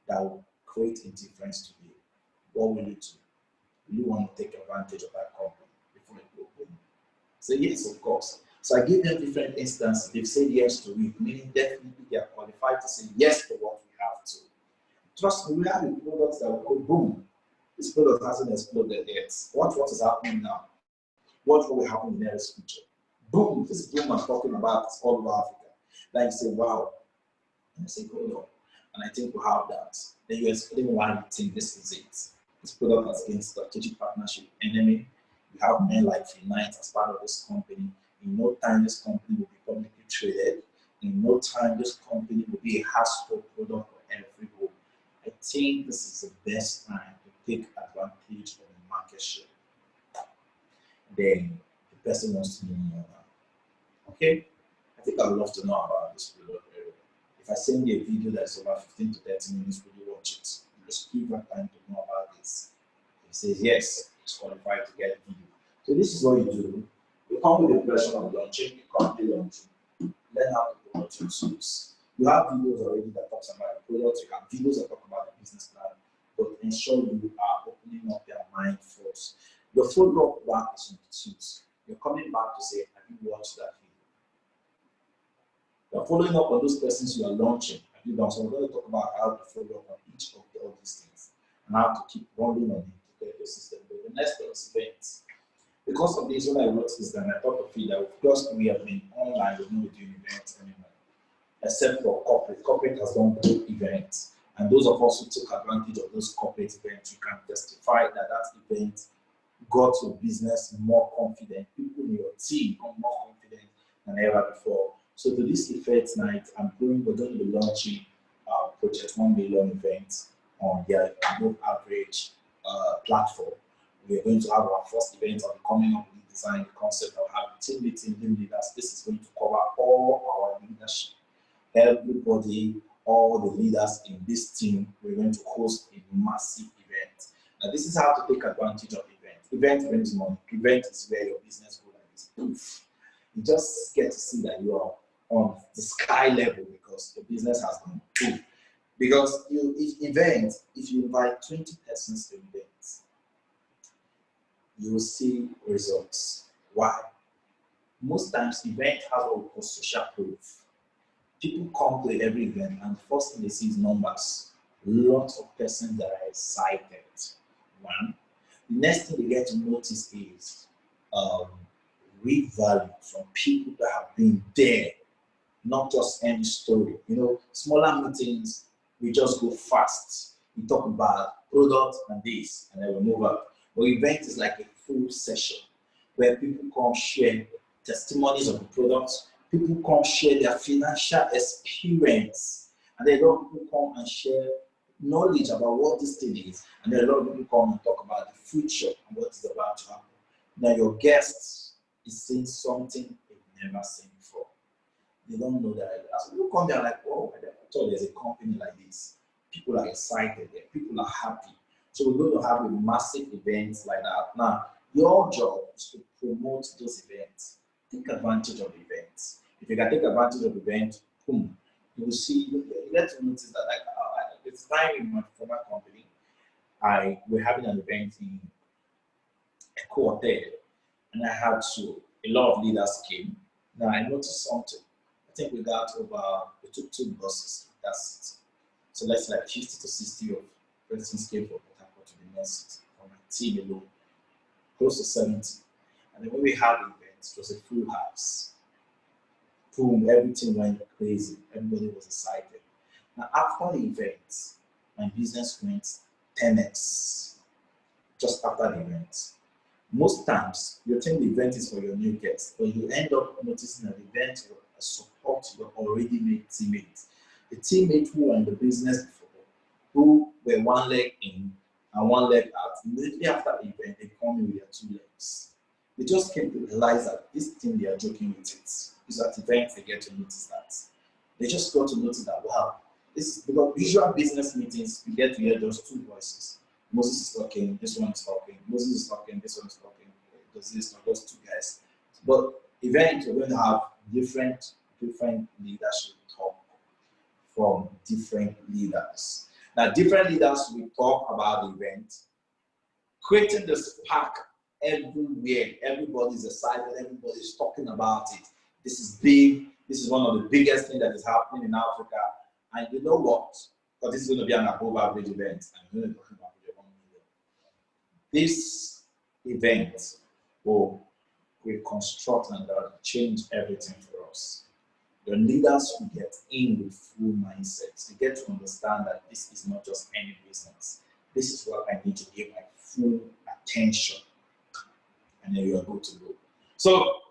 that will create a difference today, what will you do? Will you want to take advantage of that company before it goes boom? Say yes, of course. So I give them different instances. They've said yes to it, meaning definitely they are qualified to say yes to what we have to. Trust me, we have a product that will go boom. This product hasn't exploded yet. What is happening now? What will happen in the next future? Boom, this boom I'm talking about is all over Africa. Then you say, wow. And I say, hold on. And I think we have that. Then you explain why you think this is it. This product has gained strategic partnership with enemy. We have men like Finite as part of this company. In no time, this company will be publicly traded. In no time, this company will be a household product for every home. I think this is the best time to take advantage of the market share. Then the person wants to know more now. Okay? I think I'd love to know about this product area. If I send you a video that's over 15 to 30 minutes, will you watch it? Just give that time to know about this. If it says yes, it's qualified to get the video. So this is what you do. You come with the impression of launching, you complete launching. Learn how to promote your tools. You have videos already that talks about the product, you have videos that talk about the business plan, but ensure you are opening up their mind first. Your follow-up back is on the tools. You're coming back to say, have you watched that video? You're following up on those persons you are launching. Have you done? So we're going to talk about how to follow up on each of all these things and how to keep rolling on it to get the system. But the next is events. Because of this, when I wrote this down, I thought of it that of course we have been online, we're not doing events anymore. Except for corporate. Corporate has done great events. And those of us who took advantage of those corporate events, you can testify that that event got your business more confident. People in your team are more confident than ever before. So to this event night, we're going to be launching Project 1 Million event on their above average platform. We are going to have our first event on coming up with the design, the concept of having team meeting, team leaders. This is going to cover all our leadership. Everybody, all the leaders in this team, we're going to host a massive event. Now, this is how to take advantage of events. Event brings money. Event is where your business goes like this. Poof. You just get to see that you are on the sky level because your business has gone poof. Because if you invite 20 persons to events, you will see results. Why? Most times, event has what we call social proof. People come to every event, and the first thing they see is numbers. Lots of persons that are excited. One. The next thing they get to notice is real value from people that have been there, not just any story. You know, smaller meetings, we just go fast. We talk about product and this, and then we move up. But event is like a full session where people come share testimonies of the products, people come share their financial experience, and then people come and share knowledge about what this thing is, and then a lot of people come and talk about the future and what is about to happen. Now your guest is seeing something they've never seen before. They don't know that. As people come there like, oh, I thought there's a company like this. People are excited there. People are happy. So we're going to have a massive events like that. Now, your job is to promote those events. Take advantage of events. If you can take advantage of events, boom, you will see, you get to notice that like it's time in my former company, we're having an event in a hotel, and I had to, a lot of leaders came. Now I noticed something. I think we took 2 buses, that's it. So let's like 50 to 60 of persons came from Port Harcourt to the next city, from my team alone, close to 70. And then when we had the event, it was a full house. Boom, everything went crazy. Everybody was excited. Now, after the event, my business went 10x just after the event. Most times, you think the event is for your new guests, but you end up noticing that the event will support your already made teammates. The teammates who were in the business before, who were 1 leg in and 1 leg out, immediately after the event, they come in with their 2 legs. They just came to realize that this thing they are joking with it. Is at events they get to notice that. They just got to notice that, wow, this is because usual business meetings, we get to hear those 2 voices. Moses is talking, this one is talking, Moses is talking, this one is talking, those 2 guys. But event, we're going to have different leadership talk from different leaders. Now, different leaders will talk about the event, creating the spark everywhere. Everybody's excited, everybody's talking about it. This is big. This is one of the biggest things that is happening in Africa. And you know what? Because this is going to be an above average event. I'm going to talk about it. This event will reconstruct and change everything for us. Your leaders will get in with full mindsets. They get to understand that this is not just any business. This is what I need to give my full attention. And then you are good to go. So,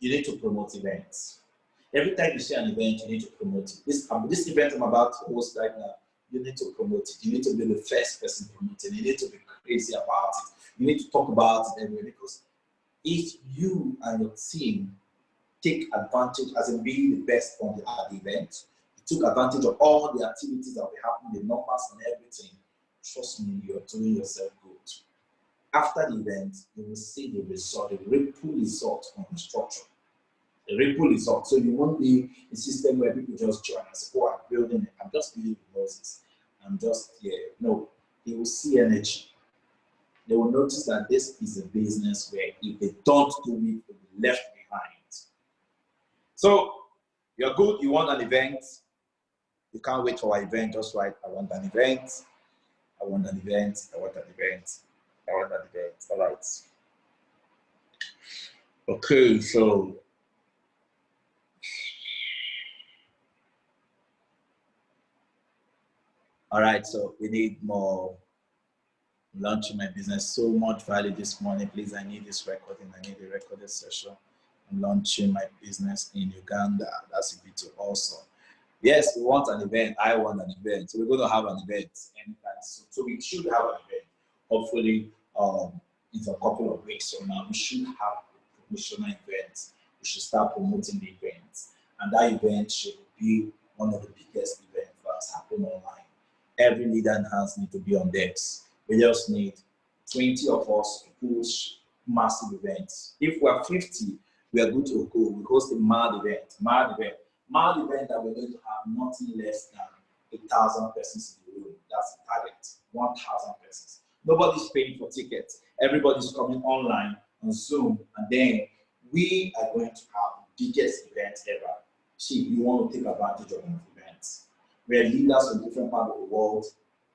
you need to promote events. Every time you see an event, you need to promote it. This event I'm about to host right now, you need to promote it. You need to be the first person promoting. You need to be crazy about it. You need to talk about it everywhere, because if you and your team take advantage, as in being the best at the event, you took advantage of all the activities that will happen, the numbers and everything, trust me, you're doing yourself good. After the event, you will see the result, the ripple result on the structure. The ripple result. So you won't be a system where people just join and say, oh, I'm building it. I'm just building Moses. I'm just here. No, they will see energy. They will notice that this is a business where if they don't do it, they'll be left behind. So you're good, you want an event. You can't wait for an event, just write, I want an event. I want an event. I want an event. I want an event. All right. Okay, so all right, so we need more. Launching my business, so much value this morning. Please, I need this recording. I need a recorded session. I'm launching my business in Uganda. That's a bit too awesome. Yes, we want an event. I want an event. So we're going to have an event anytime soon. So we should have an event. Hopefully, in a couple of weeks from now, we should have a promotional event. We should start promoting the events. And that event should be one of the biggest events that's happening online. Every leader in hands need to be on decks. We just need 20 of us to push massive events. If we're 50, we are good to go. We host a mad event that we're going to have nothing less than 1,000 persons in the room. That's the target, 1,000 persons. Nobody's paying for tickets. Everybody's coming online on Zoom, and then we are going to have the biggest event ever. See, you want to take advantage of those events where leaders from different parts of the world,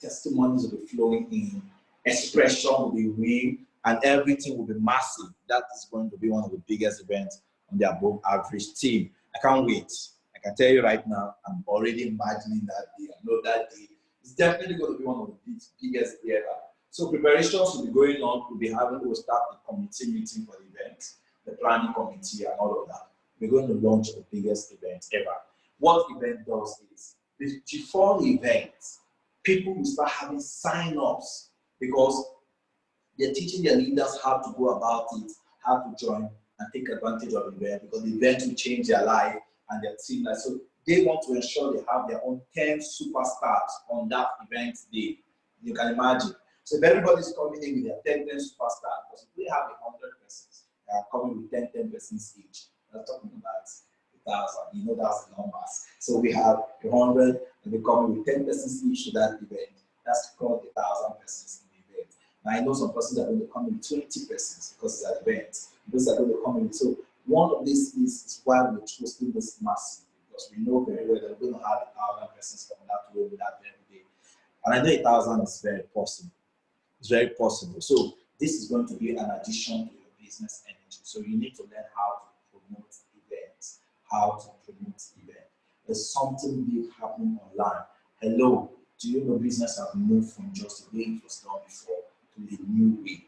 testimonies will be flowing in, expression will be real, and everything will be massive. That is going to be one of the biggest events on the above average team. I can't wait. I can tell you right now, I'm already imagining that day. I know that day is definitely going to be one of the biggest day ever. So preparations will be going on. We'll start the committee meeting for the event, the planning committee and all of that. We're going to launch the biggest event ever. What event does is before the event, people will start having sign-ups because they're teaching their leaders how to go about it, how to join and take advantage of the event, because the event will change their life and their team life. So they want to ensure they have their own 10 superstars on that event day. You can imagine. So if everybody's coming in with their 10 superstars, because if we have 100 persons, they are coming with 10 persons each. We're talking about 1,000. You know that's the numbers. So we have 100 and we're coming with 10 persons each to that event. That's called 1,000 persons in the event. Now I know some persons are going to come with 20 persons because it's an event. Those are going to come in. So one of these is why we're hosting this massive, because we know very well that we're going to have 1,000 persons coming out to with that very day. And I know 1,000 is very possible. It's very possible. So this is going to be an addition to your business energy. So you need to learn how to promote events, how to promote events. There's something big happening online. Hello, do you know business has moved from just the way it was done before to a new way?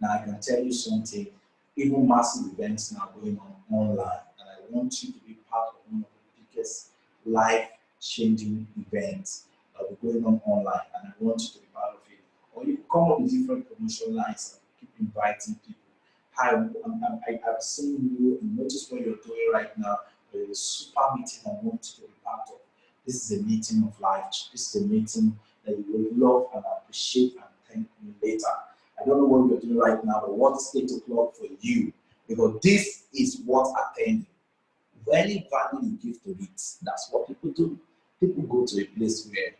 Now I can tell you something, even massive events now going on online, and I want you to be part of one of the biggest life-changing events that will be going on online, and I want you to be part of it. Or you come up with different promotion lines and keep inviting people. Hi, I've seen you and notice what you're doing right now. There is a super meeting I want you to be part of. This is a meeting of life. This is a meeting that you will love and appreciate and thank me later. I don't know what you're doing right now, but what's 8 o'clock for you? Because this is what attending. Any value you give to it, that's what people do. People go to a place where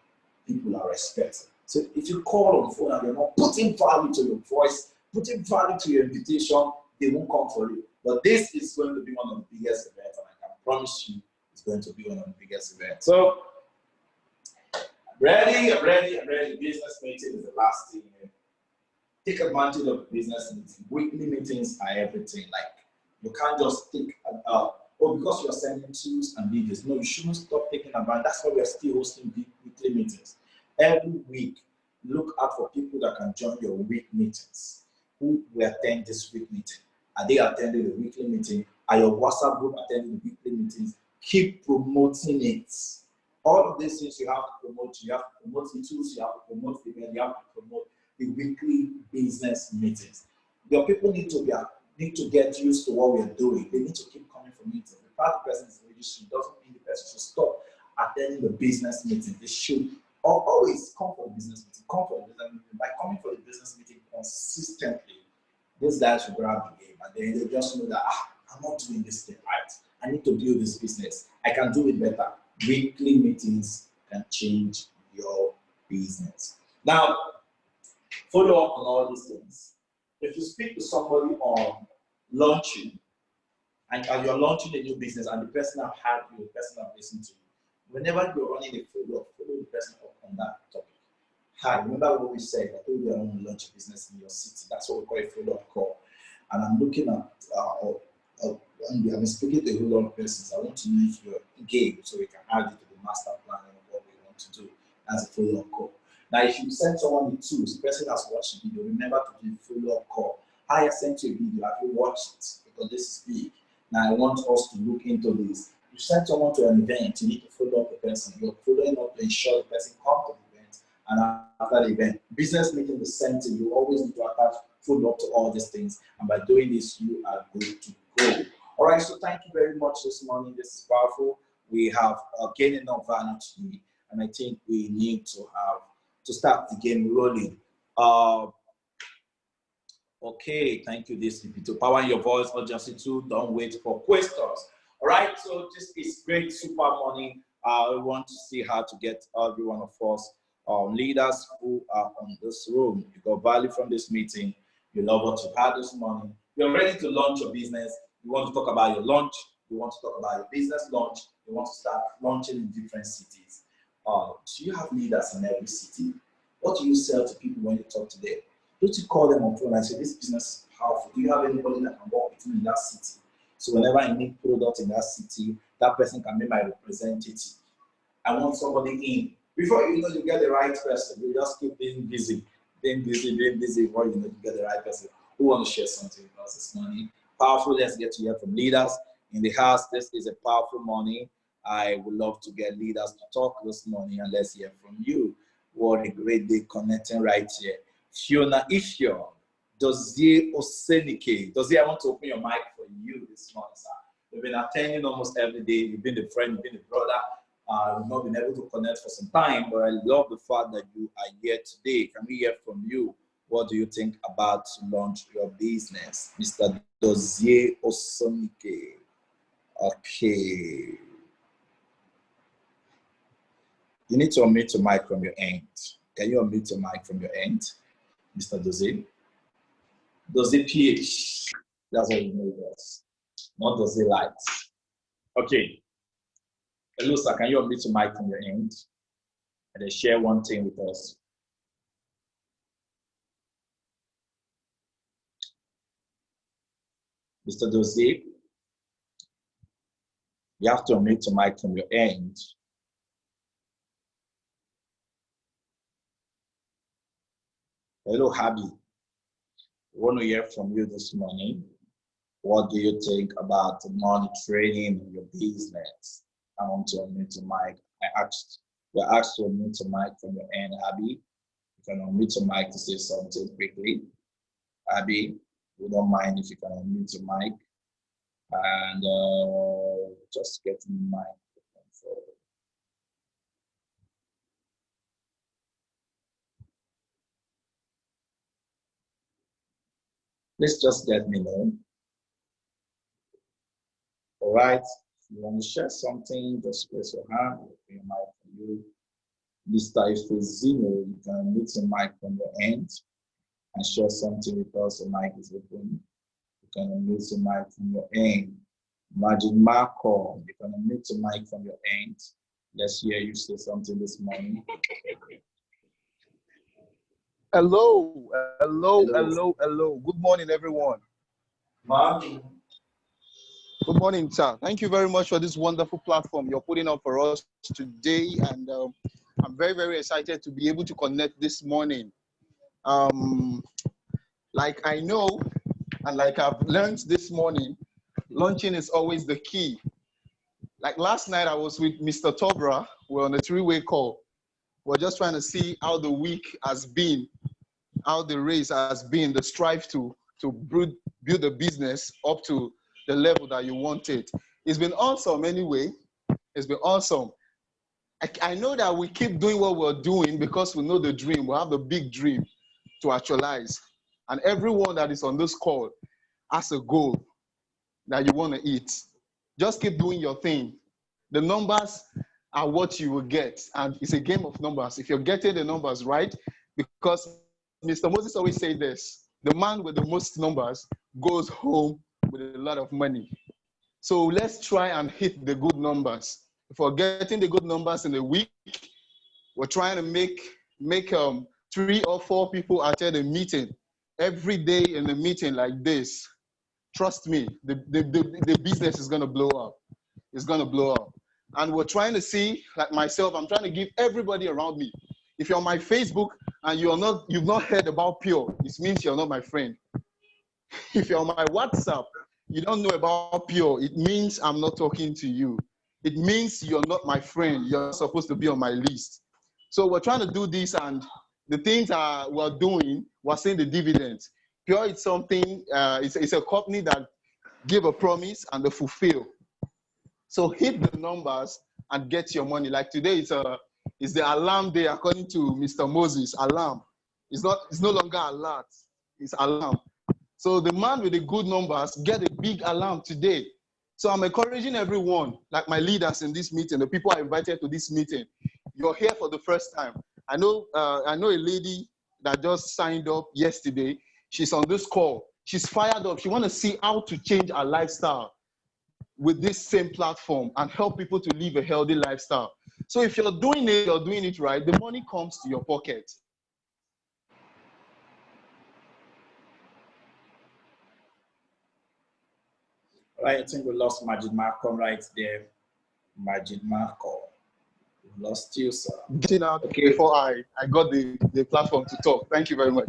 people are respected. So if you call on the phone and you're not putting value to your voice, putting value to your invitation, they won't come for you. But this is going to be one of the biggest events, and I can promise you it's going to be one of the biggest events. So, ready. Business meeting is the last thing. Take advantage of the business meeting. Weekly meetings are everything. Like, you can't just take because you're sending tools and videos. No, you shouldn't stop taking advantage. That's why we're still hosting weekly meetings. Every week, look out for people that can join your week meetings. Who will attend this week meeting? Are they attending the weekly meeting? Are your WhatsApp group attending the weekly meetings? Keep promoting it. All of these things you have to promote. You have to promote the tools, you have to promote the event, you have to promote the weekly business meetings. Your people need to get used to what we are doing. They need to keep coming for meetings. The fact the person is registering doesn't mean the person should stop attending the business meeting. They should always come for the business meeting. Come for the business meeting. By coming for the business meeting consistently, these guys will grab the game, and then they just know that I'm not doing this thing right. I need to build this business. I can do it better. Weekly meetings can change your business. Now, follow up on all these things. If you speak to somebody on launching, and you're launching a new business, and the person have had you, the person have listened to you, whenever you're running a follow-up, follow the person up on that topic. Hi, remember what we said? I told you I want to launch a business in your city. That's what we call a follow-up call. And I'm looking at, I'm speaking to a whole lot of persons. I want to know if you're engaged so we can add it to the master plan of what we want to do as a follow-up call. Now, if you send someone the tools, the person has watched the video, remember to do a follow-up call. Hi, I sent you a video. Have you watched it? Because this is big. Now, I want us to look into this. You send someone to an event, you need to follow up the person. You're following up to ensure the person comes to the event, and after the event, business meeting the same thing. You always need to attach follow up to all these things, and by doing this, you are good to go. All right, so thank you very much this morning. This is powerful. We have gained enough value today, and I think we need to start the game rolling. Okay, thank you, DCP. To power your voice, urgency 2, don't wait for questions. All right, so this is great, super morning. I want to see how to get every one of us leaders who are on this room. You got value from this meeting. You love what you've had this morning. You're ready to launch your business. You want to talk about your launch. You want to talk about your business launch. You want to start launching in different cities. Do you have leaders in every city? What do you sell to people when you talk to them? Don't you call them on phone and say, this business is powerful? Do you have anybody that can work with me in that city? So whenever I need product in that city, that person can be my representative. I want somebody in. Before you know, you get the right person. You just keep being busy. Before you know, you get the right person who want to share something with us this morning. Powerful. Let's get to hear from leaders in the house. This is a powerful morning. I would love to get leaders to talk this morning, and let's hear from you. What a great day connecting right here. Fiona Ifyo, Dozie Osenike. Dozie, I want to open your mic for you this morning, sir. You've been attending almost every day. You've been a friend, you've been a brother. We've not been able to connect for some time, but I love the fact that you are here today. Can we hear from you? What do you think about to launch your business? Mr. Dozie Osenike. Okay. You need to unmute your mic from your end. Can you unmute your mic from your end, Mr. Dozie? Dozie PH. That's what you know us. Not Dozie Lights. Okay. Hello, sir. Can you unmute your mic from your end? And then share one thing with us. Mr. Dozie, you have to unmute your mic from your end. Hello, Habi. We want to hear from you this morning. What do you think about the money trading in your business? I want to unmute your mic. You're asked to unmute your mic from your end, Abby. You can unmute your mic to say something quickly. Abby, we don't mind if you can unmute your mic. And just get the mic forward. Please just let me know. All right. If you want to share something, just raise your hand. Open your mic for you. Mr. Ifezino, you can unmute your mic from your end and share something with us. The mic is open. You can unmute your mic from your end. Imagine Marco, you can unmute your mic from your end. Let's hear you say something this morning. Hello. Good morning, everyone. Morning. Good morning, sir. Thank you very much for this wonderful platform you're putting up for us today. And I'm very, very excited to be able to connect this morning. Like I know, and like I've learned this morning, launching is always the key. Like last night, I was with Mr. Tobra. We're on a three-way call. We're just trying to see how the week has been, how the race has been, the strive to build a business up to the level that you want it. It's been awesome anyway. It's been awesome. I know that we keep doing what we're doing because we know the dream. We have the big dream to actualize. And everyone that is on this call has a goal that you want to hit. Just keep doing your thing. The numbers are what you will get. And it's a game of numbers. If you're getting the numbers right, because Mr. Moses always said this, the man with the most numbers goes home with a lot of money. So let's try and hit the good numbers. If we're getting the good numbers in a week, we're trying to make 3 or 4 people attend a meeting every day in a meeting like this. Trust me, the business is going to blow up. It's going to blow up. And we're trying to see, like myself, I'm trying to give everybody around me. If you're on my Facebook and you've not heard about Pure, it means you're not my friend. If you're on my WhatsApp, you don't know about Pure, it means I'm not talking to you. It means you're not my friend. You're supposed to be on my list. So we're trying to do this, and the things we're doing, we're seeing the dividends. Pure is something, it's a company that give a promise and they fulfill. So hit the numbers and get your money. Like today, it's the alarm day according to Mr. Moses. Alarm. It's no longer alert. It's alarm. So the man with the good numbers get a big alarm today. So I'm encouraging everyone, like my leaders in this meeting, the people I invited to this meeting. You're here for the first time. I know a lady that just signed up yesterday. She's on this call. She's fired up. She wants to see how to change her lifestyle with this same platform and help people to live a healthy lifestyle. So if you're doing it right, the money comes to your pocket. All right, I think we lost Majid Marco right there. Majid Marco. We lost you, sir. Getting out before I got the platform to talk. Thank you very much.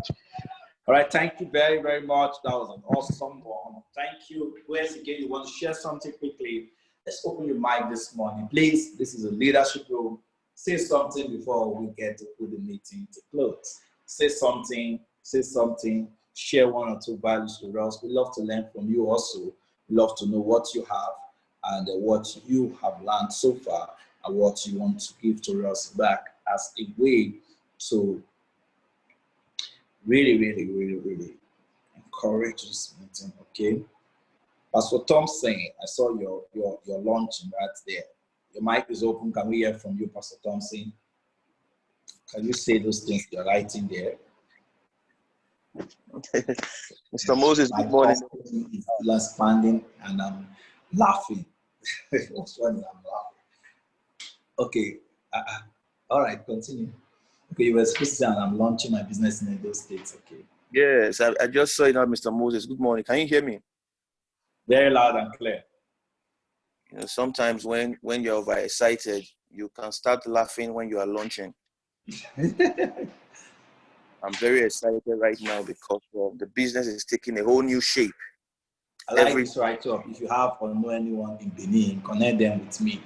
All right, thank you very, very much. That was an awesome one. Thank you. Where's again? You want to share something quickly? let's open your mic this morning. Please, this is a leadership room. Say something before we get to put the meeting to close. Say something, share one or two values with us. We love to learn from you also. We love to know what you have and what you have learned so far and what you want to give to us back as a way to really encourage this meeting, okay? Pastor Thompson, I saw your launching right there. Your mic is open. Can we hear from you, Pastor Thompson? Can you say those things you're writing there? Mr. Moses, good morning. Is expanding and I'm laughing. What's wrong? I'm laughing. Okay. All right, continue. Okay, you were supposed to say I'm launching my business in those states. Okay. Yes, I just saw it now, Mr. Moses. Good morning. Can you hear me? Very loud and clear. You know, sometimes when you're overexcited, you can start laughing when you are launching. I'm very excited right now because the business is taking a whole new shape. I like this right up. If you have or know anyone in Benin, connect them with me.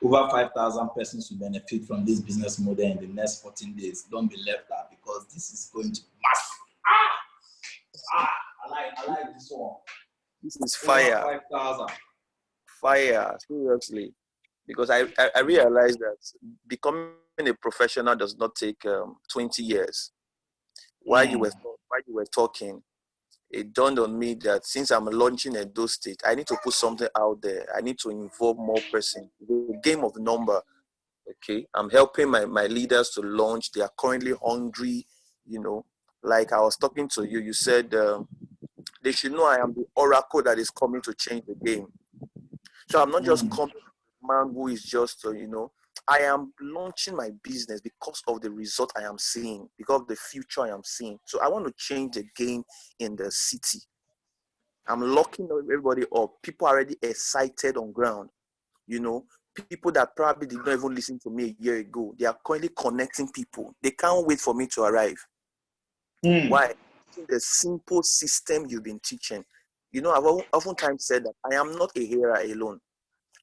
Over 5,000 persons will benefit from this business model in the next 14 days. Don't be left out because this is going to massive. I like this one. This is fire. 5,000. Fire, seriously. Because I realized that becoming a professional does not take 20 years. While you were talking, it dawned on me that since I'm launching a Edo State, I need to put something out there. I need to involve more persons. The game of number, okay? I'm helping my leaders to launch. They are currently hungry, you know. Like I was talking to you, you said they should know I am the oracle that is coming to change the game. So I'm not just coming to a man who is just, I am launching my business because of the result I am seeing, because of the future I am seeing. So I want to change the game in the city. I'm locking everybody up. People are already excited on ground. You know, people that probably did not even listen to me a year ago, they are currently connecting people. They can't wait for me to arrive. Why? The simple system you've been teaching. You know, I've oftentimes said that I am not a hearer alone.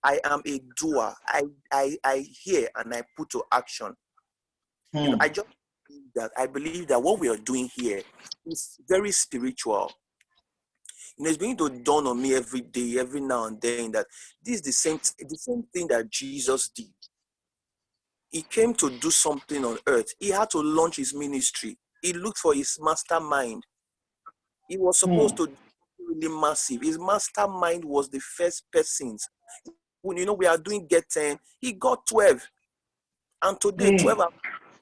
I am a doer. I hear and I put to action. You know, I believe that what we are doing here is very spiritual. You know, it's beginning to dawn on me every day, every now and then, that this is the same thing that Jesus did. He came to do something on earth. He had to launch his ministry. He looked for his mastermind. He was supposed to do really massive. His mastermind was the first persons. When we are doing Get 10, he got 12. And today, 12 are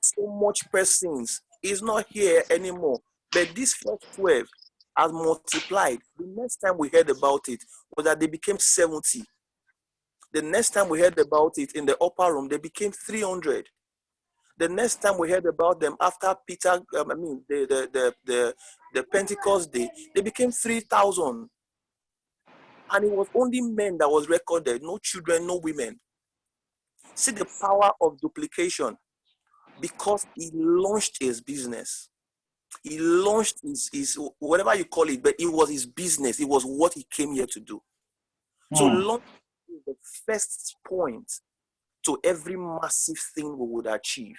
so much persons. He's not here anymore. But this first 12 has multiplied. The next time we heard about it was that they became 70. The next time we heard about it in the upper room, they became 300. The next time we heard about them after Peter, the Pentecost day, they became 3,000. And it was only men that was recorded, no children, no women. See the power of duplication, because he launched his business. He launched his whatever you call it, but it was his business. It was what he came here to do. So launch is the first point to every massive thing we would achieve.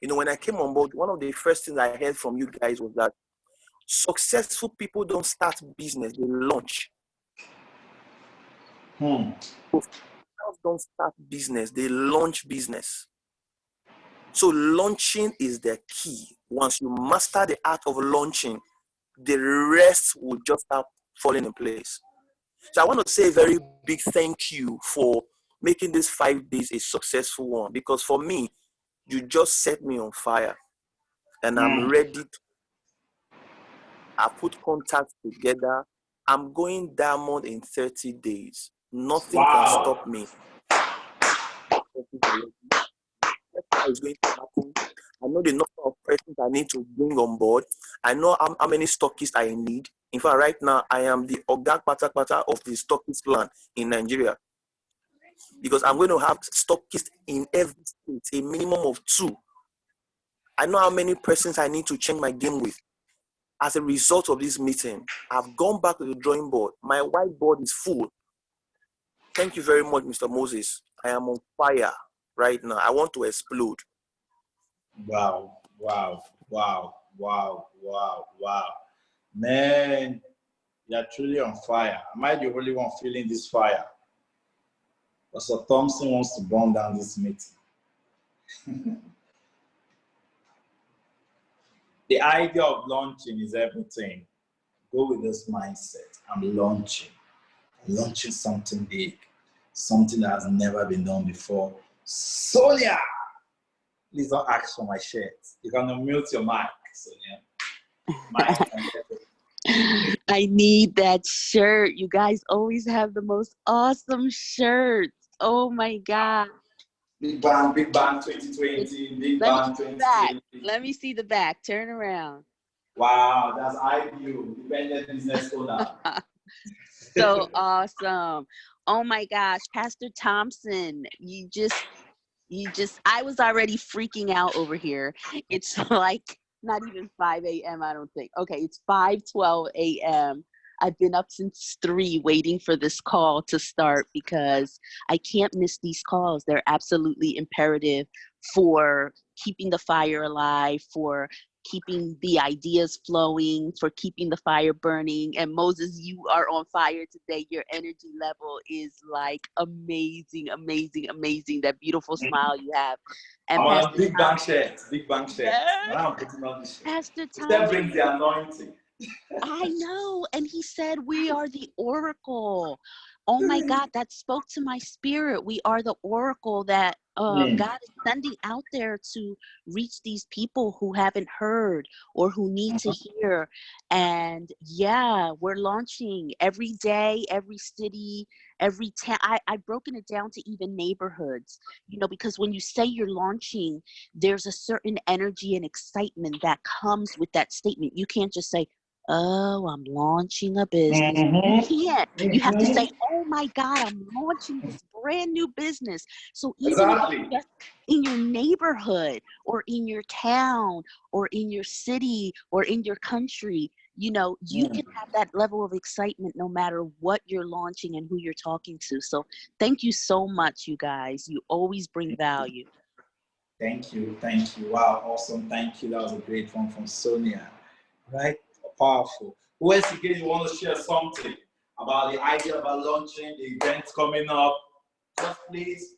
You know, when I came on board, one of the first things I heard from you guys was that successful people don't start business, they launch. Professionals don't start business, they launch business. So launching is the key. Once you master the art of launching, the rest will just start falling in place. So I want to say a very big thank you for making this 5 days a successful one, because for me, you just set me on fire and I'm ready to. I put contacts together. I'm going diamond in 30 days. Nothing can stop me. Is going to happen. I know the number of persons I need to bring on board. I know how many stockists I need. In fact, right now, I am the Ogag Pata of the stockist plan in Nigeria. Because I'm going to have stockists in every state, a minimum of 2. I know how many persons I need to change my game with. As a result of this meeting, I've gone back to the drawing board. My whiteboard is full. Thank you very much, Mr. Moses. I am on fire right now. I want to explode. Wow, wow, wow, wow, wow, wow. Man, you're truly on fire. Am I the only one feeling this fire? Pastor Thompson wants to burn down this meeting. The idea of launching is everything. Go with this mindset. I'm launching something big, something that has never been done before. Sonia, please don't ask for my shirt. You can unmute your mic, Sonia. I need that shirt. You guys always have the most awesome shirts. Oh my God. Big Bang 2020, Big Bang 2020. Let me see the back. Turn around. Wow, that's ideal. Independent business owner. So awesome. Oh my gosh, Pastor Thompson, I was already freaking out over here. It's like not even 5 a.m. I don't think. Okay, it's 5:12 a.m. I've been up since 3 waiting for this call to start because I can't miss these calls. They're absolutely imperative for keeping the fire alive, for keeping the ideas flowing, for keeping the fire burning. And Moses, you are on fire today. Your energy level is like amazing, amazing, amazing. That beautiful smile you have. And I'm on a Big Bang shirt. Big Bang shirt. Yes. Now I'm putting on this shirt. Pastor Thompson. That brings the anointing. I know. And he said, we are the oracle. Oh my God, that spoke to my spirit. We are the oracle that God is sending out there to reach these people who haven't heard or who need to hear. And yeah, we're launching every day, every city, every town. I've broken it down to even neighborhoods, you know, because when you say you're launching, there's a certain energy and excitement that comes with that statement. You can't just say, oh, I'm launching a business. You can't. You have to say, oh my God, I'm launching this brand new business. So even if it's just in your neighborhood or in your town or in your city or in your country, you know, you can have that level of excitement no matter what you're launching and who you're talking to. So thank you so much, you guys. You always bring value. Thank you. Thank you. Wow, awesome. Thank you. That was a great one from Sonia. Right? Powerful. Who else again you want to share something about the idea about launching, the events coming up? Just please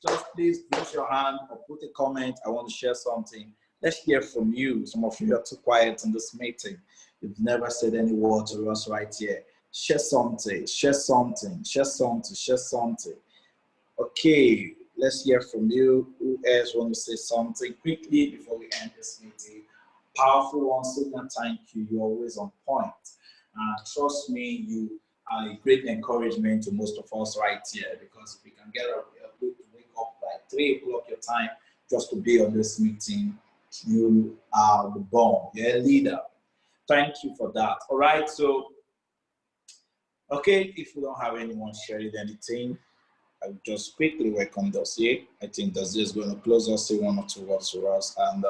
raise your hand or put a comment. I want to share something. Let's hear from you. Some of you are too quiet in this meeting. You've never said any word to us right here. Share something, share something, share something, share something. Okay, let's hear from you. Who else want to say something quickly before we end this meeting? Powerful one, Sonia, thank you. You're always on point. Trust me, you are a great encouragement to most of us right here, because if we can get up, wake up like 3 o'clock your time just to be on this meeting, you are the bomb. You're a leader. Thank you for that. All right, so, okay, if we don't have anyone sharing anything, I'll just quickly welcome Dossier. I think Dossier is going to close us, say 1 or 2 words to us, and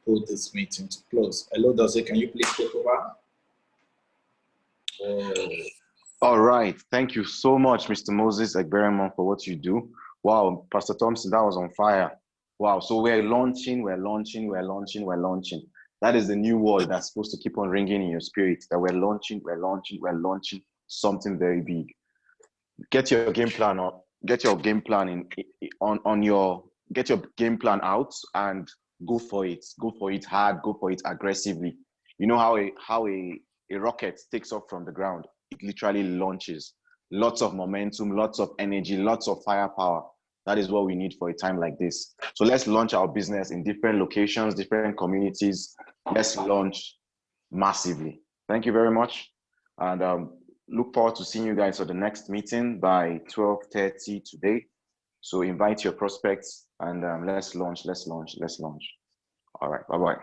put this meeting to close. Hello, Dossier, can you please take over? All right. Thank you so much, Mr. Moses Egberemon, for what you do. Wow, Pastor Thompson, that was on fire. Wow. So we're launching. That is the new word that's supposed to keep on ringing in your spirit, that we're launching something very big. Get your game plan out. Get your game plan get your game plan out and go for it. Go for it hard. Go for it aggressively. You know how a rocket takes off from the ground. It literally launches. Lots of momentum, lots of energy, lots of firepower. That is what we need for a time like this. So let's launch our business in different locations, different communities. Let's launch massively. Thank you very much. And look forward to seeing you guys at the next meeting by 12:30 today. So invite your prospects and let's launch. All right, bye-bye.